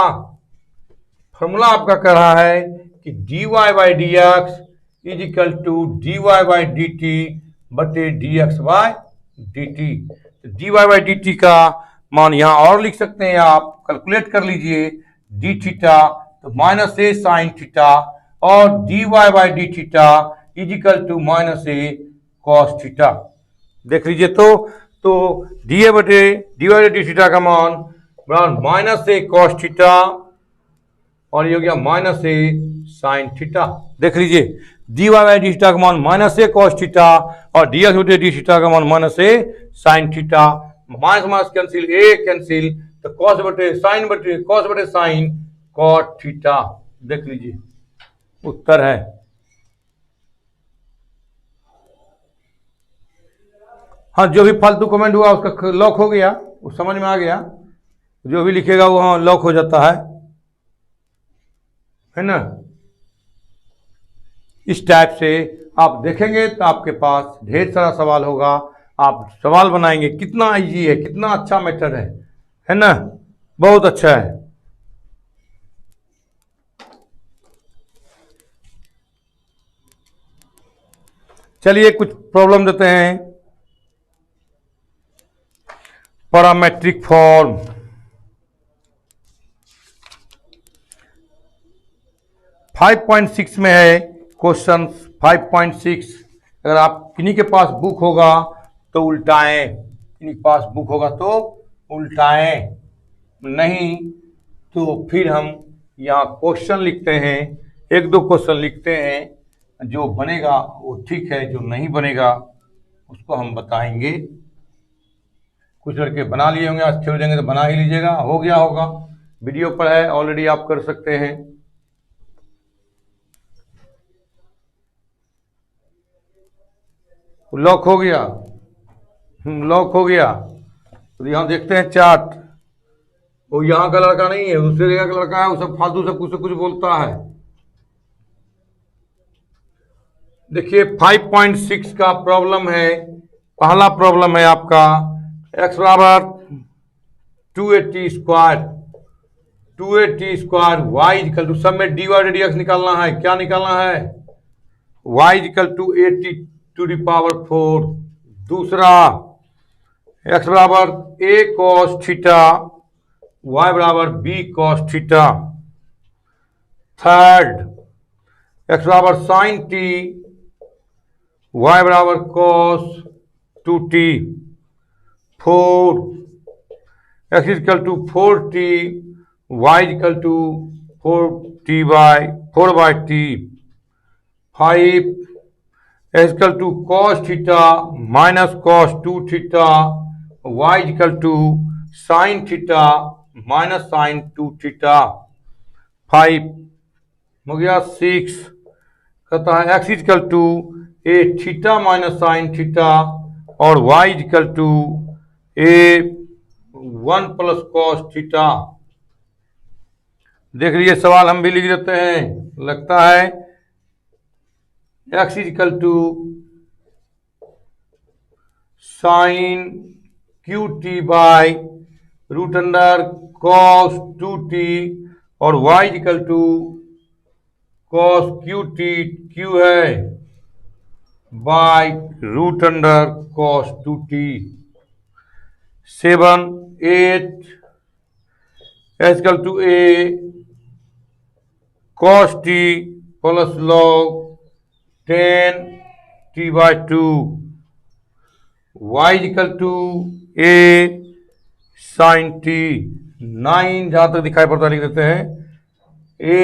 फॉर्मूला आपका कह रहा है कि d y by d x is equal to d y by d t बटे d x by d t. D y by d t का मान यहाँ और लिख सकते हैं आप, कैलकुलेट कर लीजिए, डी थीटा तो माइनस ए साइन थीटा, और d y by d theta is equal to minus a cos theta. देख लीजिए तो डी ए बटे डी वाई डी थीटा का मान बराबर माइनस ए कॉस थीटा, और ये हो गया माइनस ए साइन थीटा। देख लीजिए d y by d theta का मान माइनस ए कॉस थीटा, और डी एक्स बटे डी थीटा का मान minus a sine theta, minus minus cancel, a cancel, तो कॉस बटे साइन कॉट थीटा। देख लीजिए उत्तर है। हाँ, जो भी फालतू कमेंट हुआ उसका लॉक हो गया, वो समझ में आ गया, जो भी लिखेगा वो हाँ लॉक हो जाता है ना। इस टाइप से आप देखेंगे तो आपके पास ढेर सारा सवाल होगा, आप सवाल बनाएंगे, कितना इजी है, कितना अच्छा मेथड है ना, बहुत अच्छा है। चलिए कुछ प्रॉब्लम देते हैं। Parametric form. फाइव 5.6 में है क्वेश्चन 5.6। अगर आप किन्हीं के पास बुक होगा तो उल्टाएं, किन्हीं के पास बुक होगा तो उल्टाएं, नहीं तो फिर हम यहाँ क्वेश्चन लिखते हैं, एक दो क्वेश्चन लिखते हैं, जो बनेगा वो ठीक है, जो नहीं बनेगा उसको हम बताएंगे। कुछ लड़के बना लिए होंगे, आज खेल जाएंगे तो बना ही लीजिएगा, हो गया होगा, वीडियो पर है ऑलरेडी, आप कर सकते हैं। लॉक हो गया, लॉक हो गया। तो यहाँ देखते हैं चार्ट, वो यहाँ का लड़का नहीं है, दूसरे जगह का लड़का है, वो सब फालतू से कुछ बोलता है। देखिए 5.6 का प्रॉब्लम है, पहला प्रॉब्लम है आपका x बराबर 280 square, 280 square y equal to, सब में dy dx निकालना है। क्या निकालना है? y equal to 80 to the power 4। दूसरा x बराबर a cos थीटा, y बराबर b cos थीटा। थर्ड x बराबर साइन t, y बराबर cos 2t। Four x equal to 4t, y equal to 4/t। Five x equal to cos theta minus cos 2 theta, y equal to sine theta minus sine 2 theta. 5 हो गया। 6 कहता है x equal to a theta minus sine theta और y equal to a 1 plus cos theta. देख लीजिए सवाल हम भी लिख देते हैं, लगता है x equal to sine QT by root under cos 2t और y equal to cos QT, Q है, by root under cos 2t। 7 8 x equal to a cos t plus log 10 t/2, y equal to a sin t। 9 जहां तक दिखाई पड़ता लिख देते हैं, a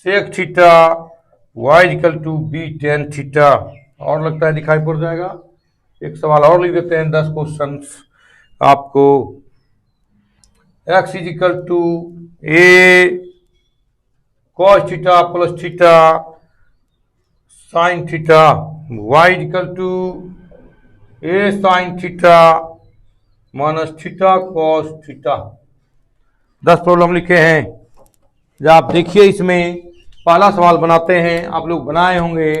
sec theta, y equal to b tan theta. और लगता है दिखाई पड़ जाएगा। एक सवाल और लिख देते हैं, 10 क्वेश्चन आपको। x equal to a cos theta plus theta sine theta, y equal to a sine theta minus theta cos theta. 10 problem लिखे हैं। जब आप देखिए इसमें पहला सवाल बनाते हैं, आप लोग बनाए होंगे।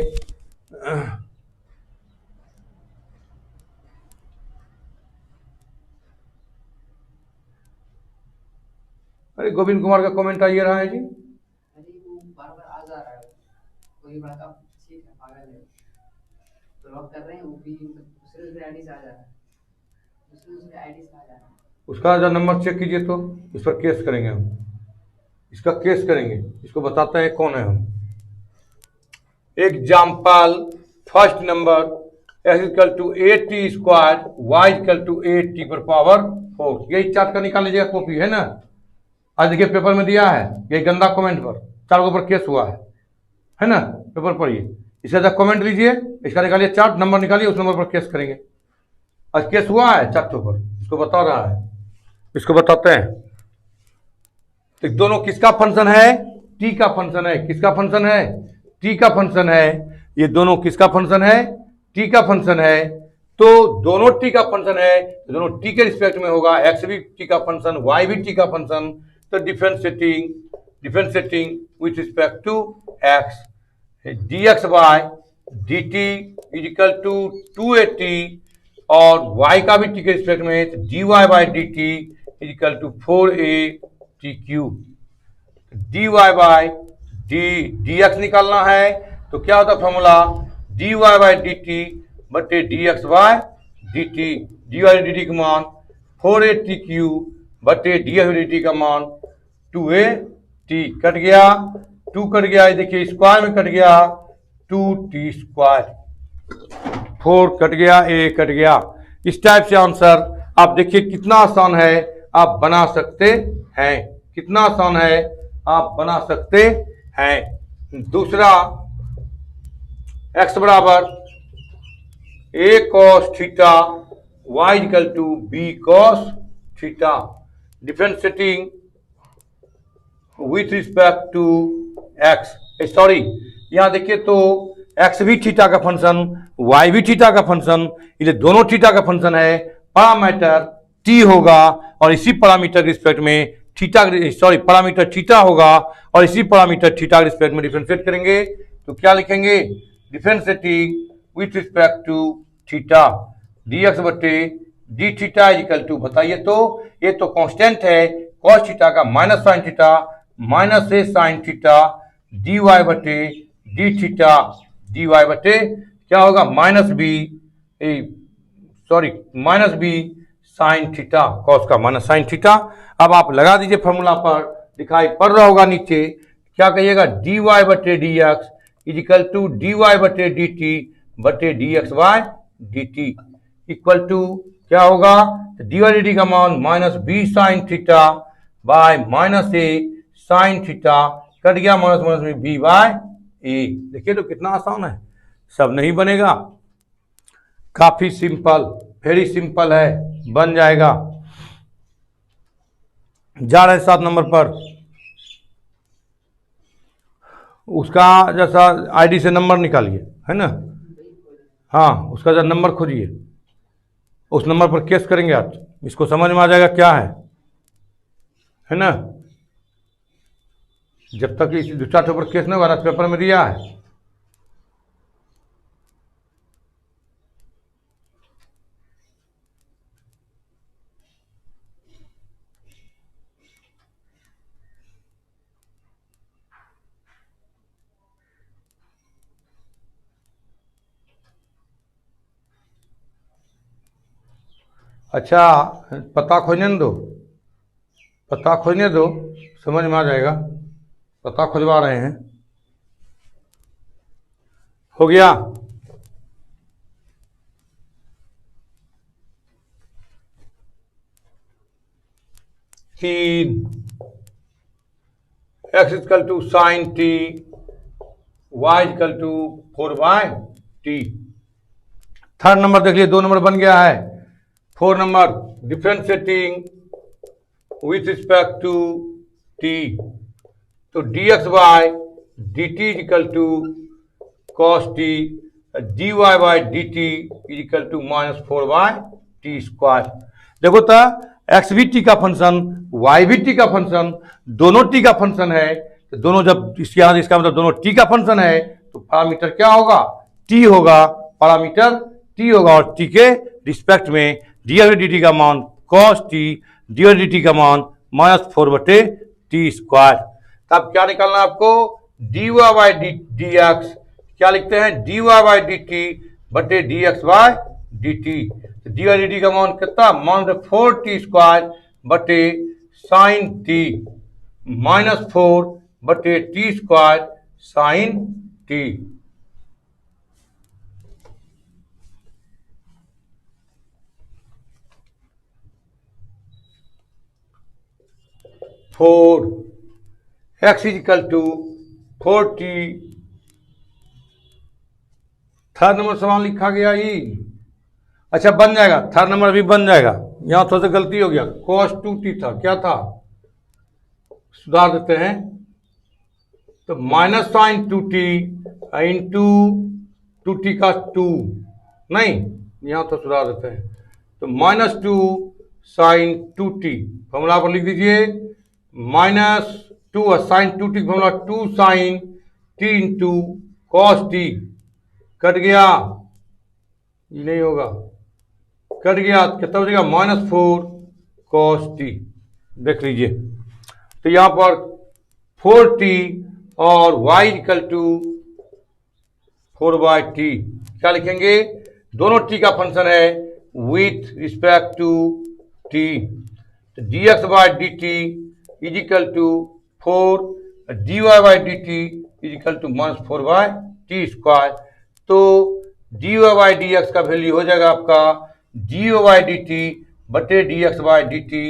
अरे गोविंद कुमार का कमेंट आ रहा है जी, बार-बार आ जा रहा है, कोई बड़ा ठीक है, पागल है, तो लॉक कर रहे हैं, वो भी दूसरे आईडी से आ जा रहा है, दूसरे आईडी से आ जा रहा है। उसका जरा नंबर चेक कीजिए, तो इस पर केस करेंगे हम, इसका केस करेंगे, इसको बताते हैं कौन है हम। Example first number, x equal to 8t square, y equal to 8t पर पावर 4। यही चार्ट का निकाल लीजिएगा, कॉपी है ना, आज देखिए पेपर में दिया है, यही गंदा कमेंट पर 4 के ऊपर केस हुआ है ना, पेपर पढ़िए, इसका जब कमेंट लीजिए, इसका निकालिए चार्ट, नंबर निकालिए, उस नंबर पर केस करेंगे। आज केस हुआ है चार्टों पर, इसको बता रहा है, इसको बताते हैं। तो दोनों किसका फंक्शन है? t का फंक्शन है। किसका फंक्शन है? t का फंक्शन है। ये दोनों किसका फंक्शन है? t का फंक्शन है। तो दोनों t का फंक्शन है, दोनों t के रिस्पेक्ट में होगा, x भी t का फंक्शन, y भी t का फंक्शन। तो differentiating with respect to x, dx by dt is equal to 280 और y का भी t के रिस्पेक्ट में, तो dy by dt is equal to 4a/t3। dy by dx निकालना है, तो क्या होता है फॉर्मूला? dy बाय dt बटे dx by dt। dy dt का मान 4a/t³ बटे डी का मान 2a/t कट गया, 2 कट गया, देखिए स्क्वायर में कट गया 2t², 4 कट गया, a कट गया। इस टाइप से आंसर आप देखिए कितना आसान है, आप बना सकते हैं, कितना आसान है आप बना सकते हैं। दूसरा x बराबर a cos theta y equal to b cos theta, differentiating with respect to x, sorry यहां देखिए तो x भी थीटा का फंक्शन, y भी थीटा का फंक्शन, ये दोनों थीटा का फंक्शन है, पैरामीटर t होगा और इसी पैरामीटर के रिस्पेक्ट में थीटा, सॉरी पैरामीटर थीटा होगा और इसी पैरामीटर थीटा के रिस्पेक्ट में डिफरेंशिएट करेंगे तो क्या लिखेंगे, differentiating with respect to theta dx बटे डी थीटा इक्वल टू, बताइए तो ये तो कांस्टेंट है cos थीटा का minus sine theta minus a sine theta dy बटे डी थीटा, dy बटे क्या होगा minus b, sorry minus b sine theta, cos का माइनस साइन थीटा। अब आप लगा दीजिए फॉर्मूला पर, दिखाई पड़ रहा होगा नीचे, क्या कहिएगा dy बटे d x is equal to dy बटे डी टी बटे d x by d t equal to क्या होगा, डी टी का मान minus b sine theta by minus a sine theta, cut गया माइनस माइनस में बी बाय ए। देखिए तो कितना आसान है, सब नहीं बनेगा, काफी सिंपल, वेरी सिंपल है, बन जाएगा। जा रहे 7 नंबर पर, उसका जैसा आईडी से नंबर निकालिए, है ना, हाँ उसका जरा नंबर खोजिए, उस नंबर पर केस करेंगे आप, इसको समझ में आ जाएगा क्या है ना। जब तक इस दूसरा पेपर केस नहीं होगा, पेपर में दिया है। अच्छा पता खोजने दो, पता खोजने दो, समझ में आ जाएगा, पता खोजवा रहे हैं। हो गया, तीन x equal to sine t y equal to 4/t। Third number देख लिए, 2 नंबर बन गया है। 4 number differentiating with respect to t, तो dx by d t equal to cos t, dy by d t equal to -4/t²। देखो तो एक्स भी टी का फंक्शन, वाई भी टी का फंक्शन, दोनों टी का फंक्शन है, तो दोनों जब इसके यहाँ इसका मतलब दोनों टी का फंक्शन है तो पैरामीटर क्या होगा, टी होगा, पैरामीटर टी होगा और टी के रिस्पेक्ट में डी टी का मान कॉस टी, डी टी का मान -4/t²। तब क्या निकालना है आपको, dy बाई डी एक्स, क्या लिखते हैं dy बाई डी टी बटे d x by d t, d t का मान कितना -4t² बटे sine t -4/t² sine t. Four x equal to 4t। Third number सवाल लिखा गया ही, अच्छा बन जाएगा, थर्ड नंबर भी बन जाएगा। यहां थोड़ा सा गलती हो गया, cos 2t था, क्या था, सुधार देते हैं, तो minus sign 2t into 2t का 2, नहीं यहां तो सुधार देते हैं, तो -2 साइन 2t, फॉर्मूला पर लिख दीजिए -2 sine 2t, formula 2 sine t into cos t, cut गया, ये नहीं होगा, कट गया, कितना हो जाएगा -4 cos t, देख लीजिए। तो यहां पर 4t और y इक्वल टू 4/t, क्या लिखेंगे, दोनों t का फंक्शन है विथ रिस्पेक्ट टू टी, तो d x by d t is equal to 4, d y by d t is equal to -4/t²। तो d y by d x का वैल्यू हो जाएगा आपका d y by d t बटे d x by d t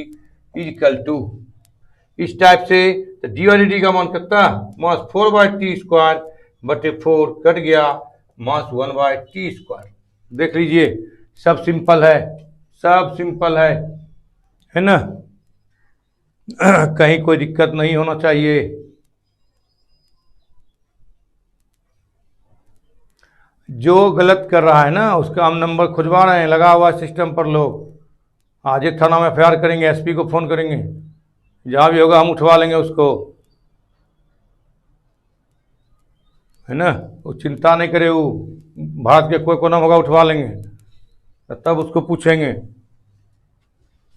is equal to इस टाइप से। तो डी वाई डी टी का मान कितना, -4/t² बटे 4 कट गया -1/t²। देख लीजिए, सब सिंपल है, सब सिंपल है ना। कहीं कोई दिक्कत नहीं होना चाहिए। जो गलत कर रहा है ना उसका हम नंबर खुजवा रहे हैं, लगा हुआ है सिस्टम पर। लोग आज ही थाना में एफआईआर करेंगे, एसपी को फोन करेंगे, जहाँ भी होगा हम उठवा लेंगे उसको, है ना। वो चिंता नहीं करे, वो भारत के कोई कोना होगा उठवा लेंगे, तब उसको पूछेंगे।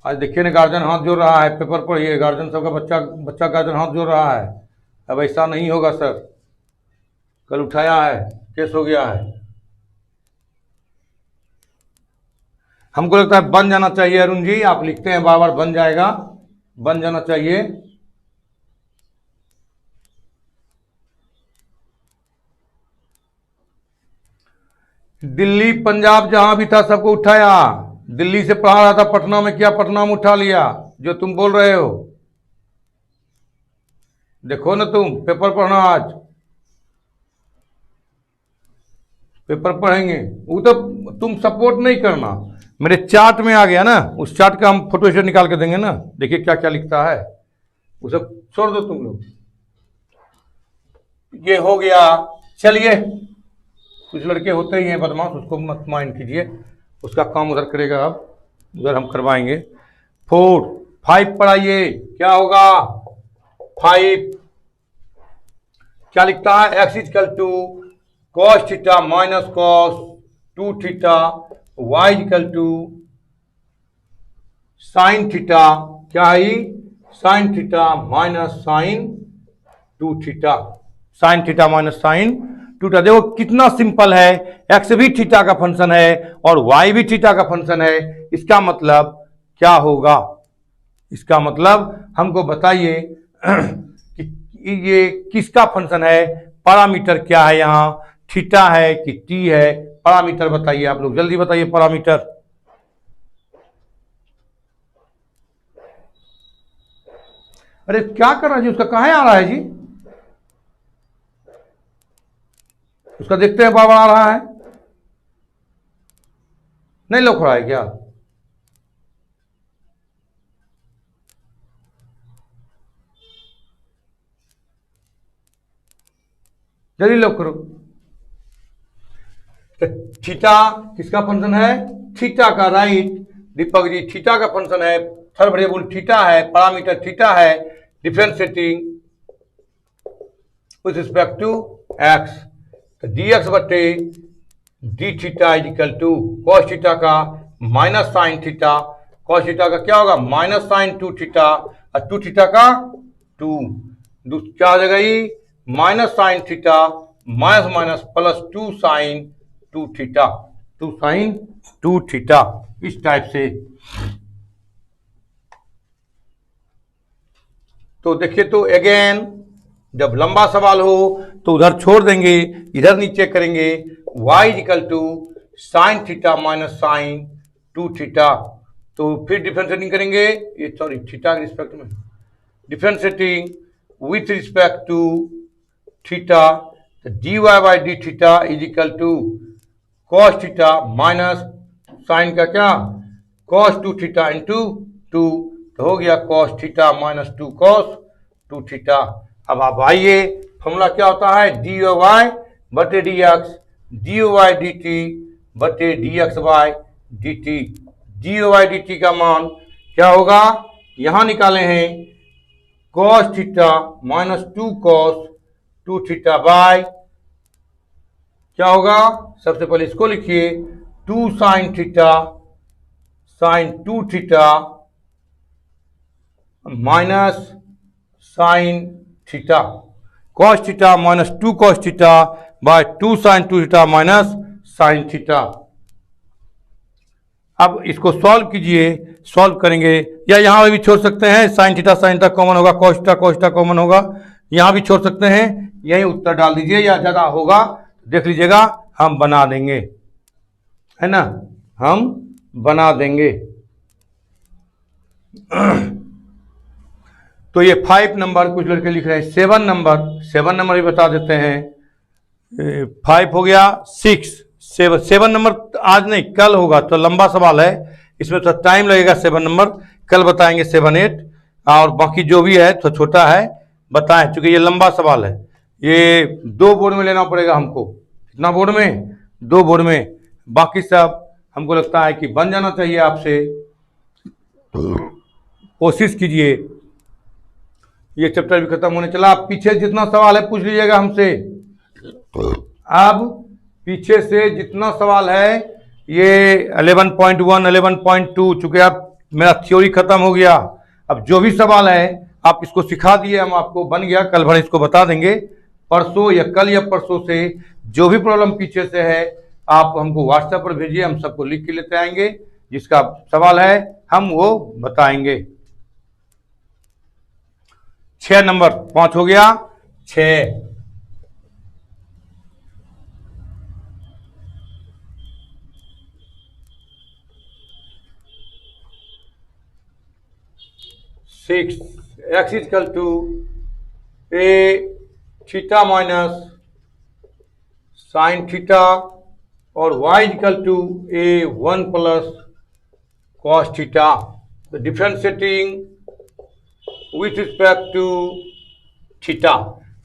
आज देखिए ना, गार्जियन हाथ जोड़ रहा है, पेपर पढ़िए, गार्जियन सबका बच्चा गार्जियन हाथ जोड़ रहा है। अब ऐसा नहीं होगा सर, कल उठाया है, केस हो गया है। हमको लगता है बन जाना चाहिए। अरुण जी आप लिखते हैं बार बार, बन जाएगा, बन जाना चाहिए। दिल्ली पंजाब जहां भी था सबको उठाया। दिल्ली से पढ़ा रहा था, पटना में किया, पटना में उठा लिया। जो तुम बोल रहे हो, देखो ना, तुम पेपर पढ़ना, आज पेपर पढ़ेंगे। वो तो तुम सपोर्ट नहीं करना, मेरे चार्ट में आ गया ना, उस चार्ट का हम फोटो स्टेट निकाल के देंगे ना। देखिए क्या क्या लिखता है, वो सब छोड़ दो तुम लोग। ये हो गया। चलिए, कुछ लड़के होते ही हैं बदमाश, उसको मत माइंड कीजिए, उसका काम उधर करेगा, अब उधर हम करवाएंगे। 4, 5 पढ़ाइए, क्या होगा 5, क्या लिखता है, x is equal to cos theta minus cos 2 theta, y equal to sine theta, क्या है, sine theta minus sine 2 theta, sine theta minus sine 2 theta. देखो कितना सिंपल है, x भी थीटा का फंक्शन है और y भी थीटा का फंक्शन है। इसका मतलब क्या होगा, इसका मतलब हमको बताइए कि ये किसका फंक्शन है, पैरामीटर क्या है, यहाँ थीटा है कि t है, पैरामीटर बताइए आप लोग, जल्दी बताइए पैरामीटर। अरे क्या कर रहा है जी, उसका कहाँ आ रहा है जी, उसका देखते हैं बार बार आ रहा है, नहीं लोग रहा है क्या, जल्दी लोग करो। थीटा किसका फंक्शन है, थीटा का, राइट दीपक जी, थीटा का फंक्शन है, थर्ड वेरिएबल थीटा है, पैरामीटर थीटा है, differentiating with respect to x. तो डी एक्स बटे d theta is equal to cos theta का minus sine theta, cos theta का क्या होगा माइनस साइन 2 थीटा, और 2 थीटा का 2, क्या हो जाएगा ये minus sine theta minus minus plus 2 sine 2 theta, 2 sine 2 theta, इस टाइप से। तो देखिए, तो अगेन जब लंबा सवाल हो तो उधर छोड़ देंगे, इधर नीचे करेंगे, y equal to sine theta minus sine 2 theta. तो फिर डिफरेंशिएटिंग करेंगे, ये सॉरी थीटा के रिस्पेक्ट में, differentiating with respect to theta, d y by d theta is equal to cos theta minus sine का क्या कॉस 2 थीटा इंटू 2, तो हो गया cos theta minus 2 cos 2 theta. अब आप आइए, फॉर्मूला क्या होता है, डी वाई बटे d x, d y d t बटे d x y d t. D y d t का मान क्या होगा, यहां निकाले हैं cos theta minus 2 cos 2 theta by क्या होगा, सबसे पहले इसको लिखिए 2 sine theta sine 2 theta minus sine theta, cos theta minus 2 cos theta by 2 sine 2 theta minus sine theta. अब इसको सॉल्व कीजिए, सॉल्व करेंगे या यहाँ पे भी छोड़ सकते हैं, साइन थीटा कॉमन होगा, कॉस थीटा कॉमन होगा, यहाँ भी छोड़ सकते हैं, यही उत्तर डाल दीजिए या ज़्यादा होगा देख लीजिएगा, हम बना देंगे, है ना, हम बना देंगे। तो ये 5 नंबर कुछ लड़के लिख रहे हैं, 7 नंबर भी बता देते हैं। 5 हो गया, 6 7 नंबर आज नहीं कल होगा, तो लंबा सवाल है, इसमें तो टाइम लगेगा। 7 नंबर कल बताएंगे, 7 8 और बाकी जो भी है तो छोटा है बताएं, क्योंकि ये लंबा सवाल है, ये 2 बोर्ड में लेना पड़ेगा हमको। कितना बोर्ड में? 2 बोर्ड में। बाकी सब हमको लगता है कि बन जाना चाहिए आपसे, कोशिश कीजिए। ये चैप्टर भी खत्म होने चला, आप पीछे जितना सवाल है पूछ लीजिएगा हमसे। अब पीछे से जितना सवाल है ये 11.1 11.2, चूंकि अब मेरा थ्योरी खत्म हो गया, अब जो भी सवाल है आप इसको सिखा दिए, हम आपको बन गया, कल भर इसको बता देंगे। परसों या कल या परसों से जो भी प्रॉब्लम पीछे से है आप हमको व्हाट्सएप पर भेजिए, हम सबको लिख के लेते आएंगे, जिसका सवाल है हम वो बताएंगे। 6 नंबर 5 हो गया, 6 6 x is equal to a theta minus sine theta और y is equal to a 1 plus cos theta. तो differentiating with respect to theta,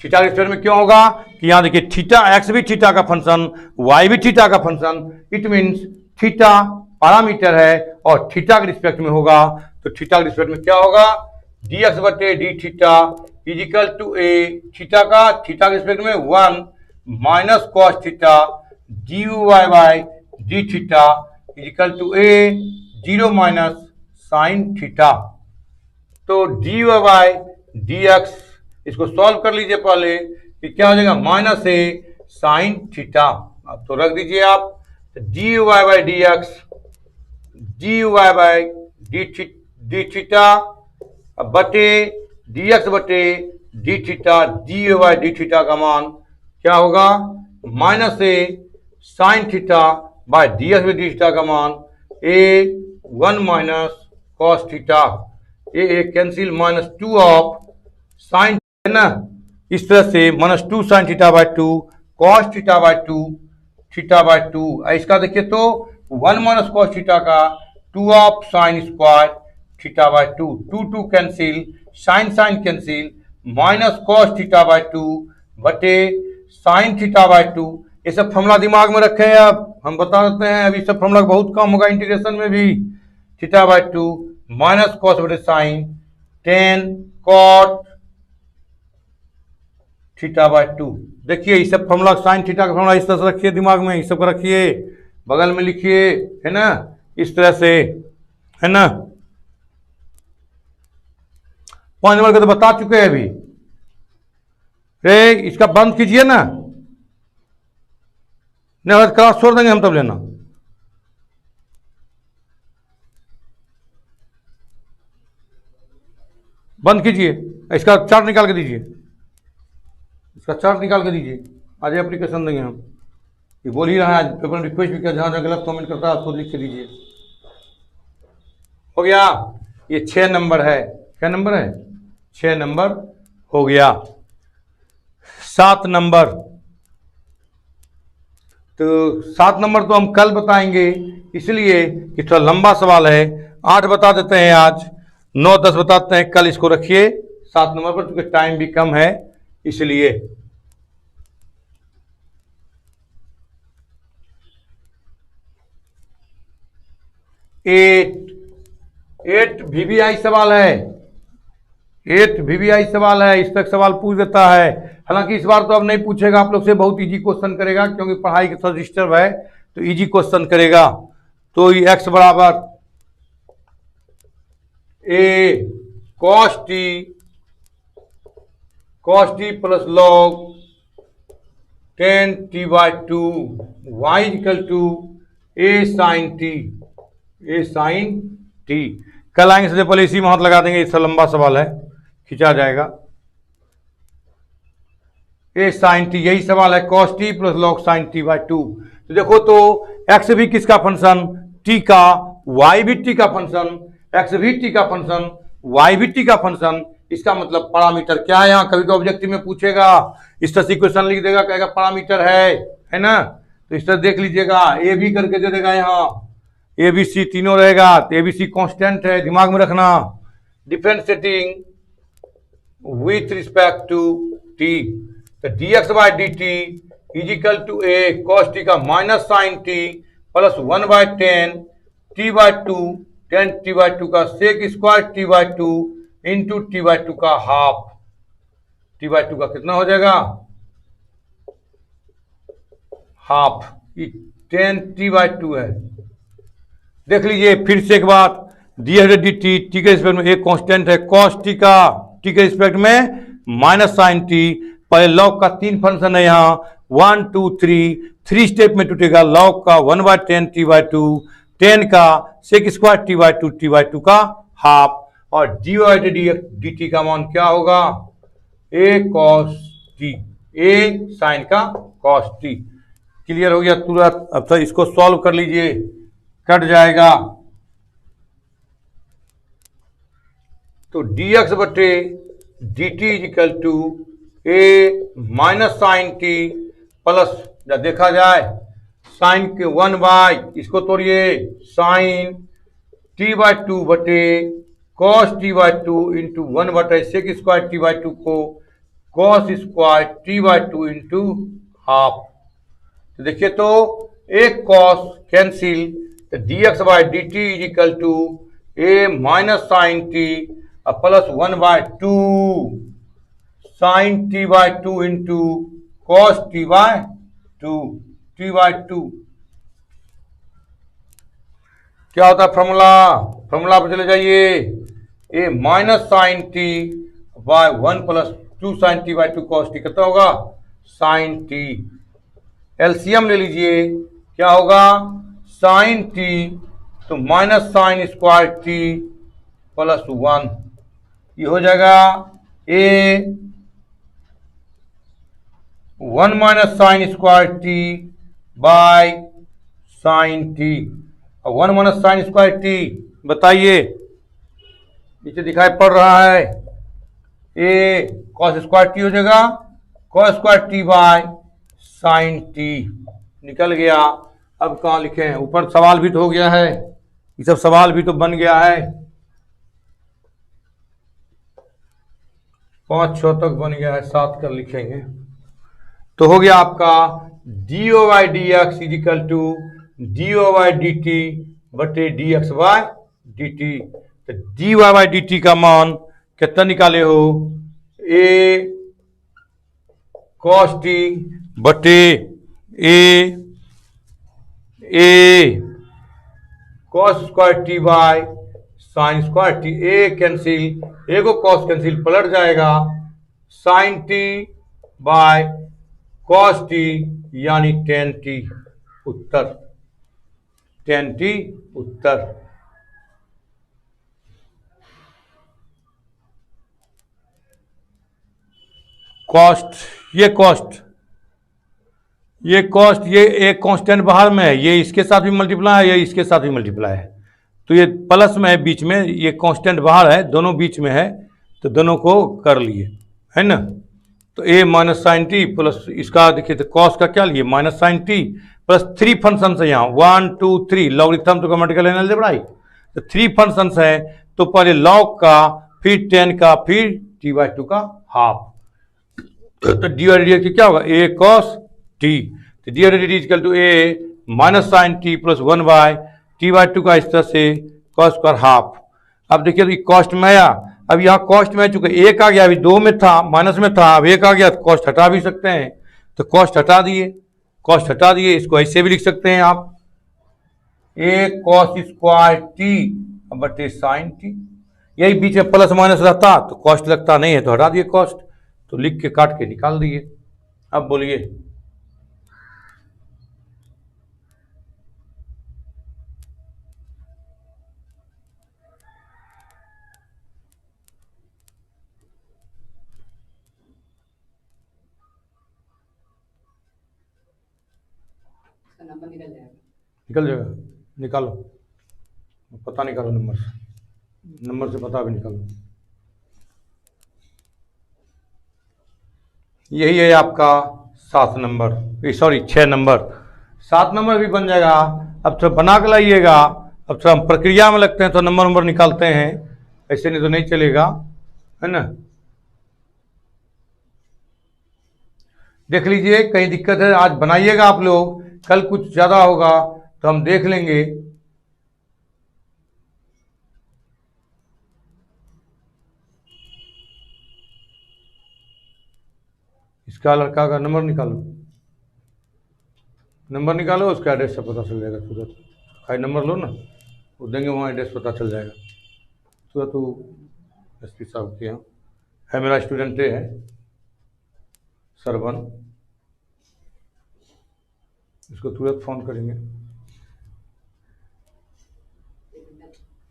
theta के रिस्पेक्ट में क्यों होगा कि यहाँ देखिए थीटा, x भी थीटा का फंक्शन, y भी थीटा का function, it means theta parameter है और थीटा के रिस्पेक्ट में होगा, तो थीटा के रिस्पेक्ट में क्या होगा, dx बटे d theta is equal to a theta के रिस्पेक्ट में 1 minus cos theta d y by d theta is equal to a 0 minus sine theta. तो d y by d x, इसको सॉल्व कर लीजिए पहले कि क्या हो जाएगा, माइनस ए साइन थीटा। अब तो रख दीजिए आप, d y by d x, d y by d theta बटे डी एक्स बटे d theta, d y d theta का मान क्या होगा, minus a sine theta by d x d theta का मान a 1 minus cos theta, a cancel, minus 2 of sine, है ना, इस तरह से minus 2 sine theta by 2 cos theta by 2 theta by 2। इसका देखिए तो 1 माइनस कॉस थीटा का 2 of sine square theta by 2, 2 cancel, sine cancel, minus cos theta by 2 बटे साइन थीटा बाय 2। ये सब फॉर्मूला दिमाग में रखें, अब हम बता देते हैं, अभी सब फॉर्मूला बहुत कम होगा इंटीग्रेशन में भी। थीटा बाय 2 माइनस कॉस बटे साइन 10 कॉट थीटा बाय 2। देखिए ये सब फॉर्मूला, साइन थीटा का फॉर्मूला इस तरह से रखिए दिमाग में, इस सब को रखिए, बगल में लिखिए, है ना, इस तरह से, है ना। पॉइंट नंबर को तो बता चुके हैं अभी, रे इसका बंद कीजिए ना, नहीं क्लास छोड़ देंगे हम तब लेना। बंद कीजिए, इसका चार्ट निकाल के दीजिए, इसका चार्ट निकाल के दीजिए, आज एप्लीकेशन देंगे हम। ये बोल ही रहा है, आज पेपर में रिक्वेस्ट भी किया, जहाँ जहाँ गलत कमेंट करता है खुद लिख के दीजिए। हो गया, ये 6 नंबर है, क्या नंबर है, 6 नंबर हो गया। 7 नंबर, तो 7 नंबर तो हम कल बताएंगे, इसलिए कि थोड़ा लंबा सवाल है। 8 बता देते हैं आज, 9 10 बताते हैं कल, इसको रखिए 7 नंबर पर, क्योंकि टाइम भी कम है इसलिए। 8 वीवीआई सवाल है, 8 वीवीआई सवाल है, इस तक सवाल पूछ देता है। हालांकि इस बार तो अब नहीं पूछेगा आप लोग से, बहुत इजी क्वेश्चन करेगा, क्योंकि पढ़ाई के साथ डिस्टर्ब है, तो इजी क्वेश्चन करेगा। तो ये x बराबर a cos t plus log 10t/2 y equal to a sine t, a sine t. कल आएंगे, सबसे पहले इसी में हाथ लगा देंगे, इससे लंबा सवाल है, खिंचा जाएगा। ए साइन टी, यही सवाल है, cos t plus log sign t by 2। तो देखो तो एक्स भी किसका फंक्शन, टी का, वाई भी टी का फंक्शन, एक्स भी टी का फंक्शन, वाई भी टी का फंक्शन। इसका मतलब पैरामीटर क्या है, यहाँ कभी कभी ऑब्जेक्टिव में पूछेगा, इस तरह से इक्वेशन लिख देगा, कहेगा पैरामीटर है ना। तो इस तरह देख लीजिएगा, ए बी करके दे देगा, यहाँ ए बी सी तीनों रहेगा, तो ए बी सी कॉन्स्टेंट है, दिमाग में रखना। Differentiating with respect to t, तो dx by d t is equal to a cos t का minus sine t plus 1/10 t by 2, 10 t by 2 का sec square t by 2 into t by 2 का हाफ। टी बाई 2 का कितना हो जाएगा, हाफ। 10 टी बाई 2 है। देख लीजिए फिर से एक बात, dx डी टी, टी के रिस्पेक्ट में एक कांस्टेंट है कॉस टी का, टी के रिस्पेक्ट में माइनस साइन टी। पहले लॉग का 3 फंक्शन है यहाँ, 1 2 3, 3 स्टेप में टूटेगा। लॉग का 1/10 टी बाई 2, 10 का sec square t by 2, t by 2 का हाफ। और डी वाई डी टी का मान क्या होगा, a cos T, a sign का कॉस टी। क्लियर हो गया तुरंत। अब तो इसको सॉल्व कर लीजिए, कट जाएगा। तो dx बटे d t is equal to a minus sine t plus, जब देखा जाए साइन के 1 बाई, इसको तोड़िए, साइन टी बाई 2 बटे कॉस टी बाई 2 इंटू 1 बटे सेक स्क्वायर टी बाई 2 को cos square t by 2 into half. तो देखिए तो एक कॉस कैंसिल, तो dx by d t is equal to a minus sine t plus 1/2 sine t by 2 into cos t by 2, t by 2। क्या होता है फॉर्मूला, फॉर्मूला पर चले जाइए, a minus sine t by 1 plus 2 sine t by 2 cos t, कितना होगा, साइन टी। एलसीएम ले लीजिए, क्या होगा, साइन टी तो minus sign square T plus 1, ये हो जाएगा ए 1 minus sign square t by sine T. और 1 माइनस साइन स्क्वायर टी, बताइए, नीचे दिखाई पड़ रहा है, ए कॉस स्क्वायर टी हो जाएगा, cos square t by sign T, निकल गया। अब कहाँ लिखे हैं, ऊपर सवाल भी तो हो गया है, ये सब सवाल भी तो बन गया है, 5-6 तक बन गया है, 7 कर लिखेंगे तो हो गया आपका d o by d x is equal to d o by d t बटे d x by d t. तो d y by d t का मान कितना निकाले हो, ए कॉस टी बटे a cos square t by sine square t. A cancel, a को कॉस कैंसिल, पलट जाएगा sine t by cos t यानी टेन टी। उत्तर 10t उत्तर। कॉस्ट, ये एक कांस्टेंट बाहर में है, ये इसके साथ भी मल्टीप्लाई है, ये इसके साथ भी मल्टीप्लाई है, तो ये प्लस में है बीच में, ये कांस्टेंट बाहर है, दोनों बीच में है, तो दोनों को कर लिए, है ना। तो a minus sine t plus इसका देखिए, तो कॉस का क्या लिए, minus sine t plus 3 function है यहाँ, 1 2 3 लॉगरिथम तो ग्रामेटिकल अलजेब्रा, तो 3 फंक्शन है, तो पहले लॉग का, फिर 10 का, फिर टी बाई 2 का हाफ। तो डी बाई डी क्या होगा, ए कॉस टी, तो d by d equal to a minus sine t plus 1 by t by 2 का इस तरह से कॉस पर हाफ। अब देखिए तो कॉस्ट में आया, अब यहाँ कॉस्ट में आ चुका, एक आ गया, अभी 2 में था, माइनस में था, अब एक आ गया, तो कॉस्ट हटा भी सकते हैं, तो कॉस्ट हटा दिए, इसको ऐसे भी लिख सकते हैं आप, ए कॉस स्क्वायर टी बटे साइन टी, यही बीच में प्लस माइनस रहता तो कॉस्ट लगता, नहीं है तो हटा दिए कॉस्ट, तो लिख के काट के निकाल दिए। अब बोलिए, नंबर निकल जाएगा। निकल जाएगा, निकालो, पता निकालो नंबर से, नंबर से पता भी निकालो। यही है आपका 7 नंबर, सॉरी 6 नंबर। 7 नंबर भी बन जाएगा। अब तो बना के लाइएगा। अब तो हम प्रक्रिया में लगते हैं तो नंबर निकालते हैं, ऐसे नहीं तो नहीं चलेगा, है ना। देख लीजिए कहीं दिक्कत है, आज बनाइएगा आप लोग, कल कुछ ज़्यादा होगा तो हम देख लेंगे। इसका लड़का का नंबर निकालो, नंबर निकालो, उसका एड्रेस से पता चल जाएगा तुरंत। खाली नंबर लो ना, वो देंगे, वहाँ एड्रेस पता चल जाएगा तुरंत। वो एसपी साहब के यहाँ है, मेरा स्टूडेंट है सरवन, इसको तुरंत फ़ोन करेंगे।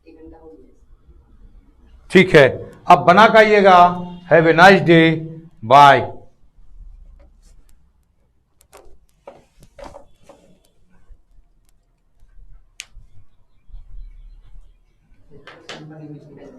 1 घंटा हो गया। ठीक है, अब बना के आइएगा। Have a nice day, bye. नंबर निकल जाएगा।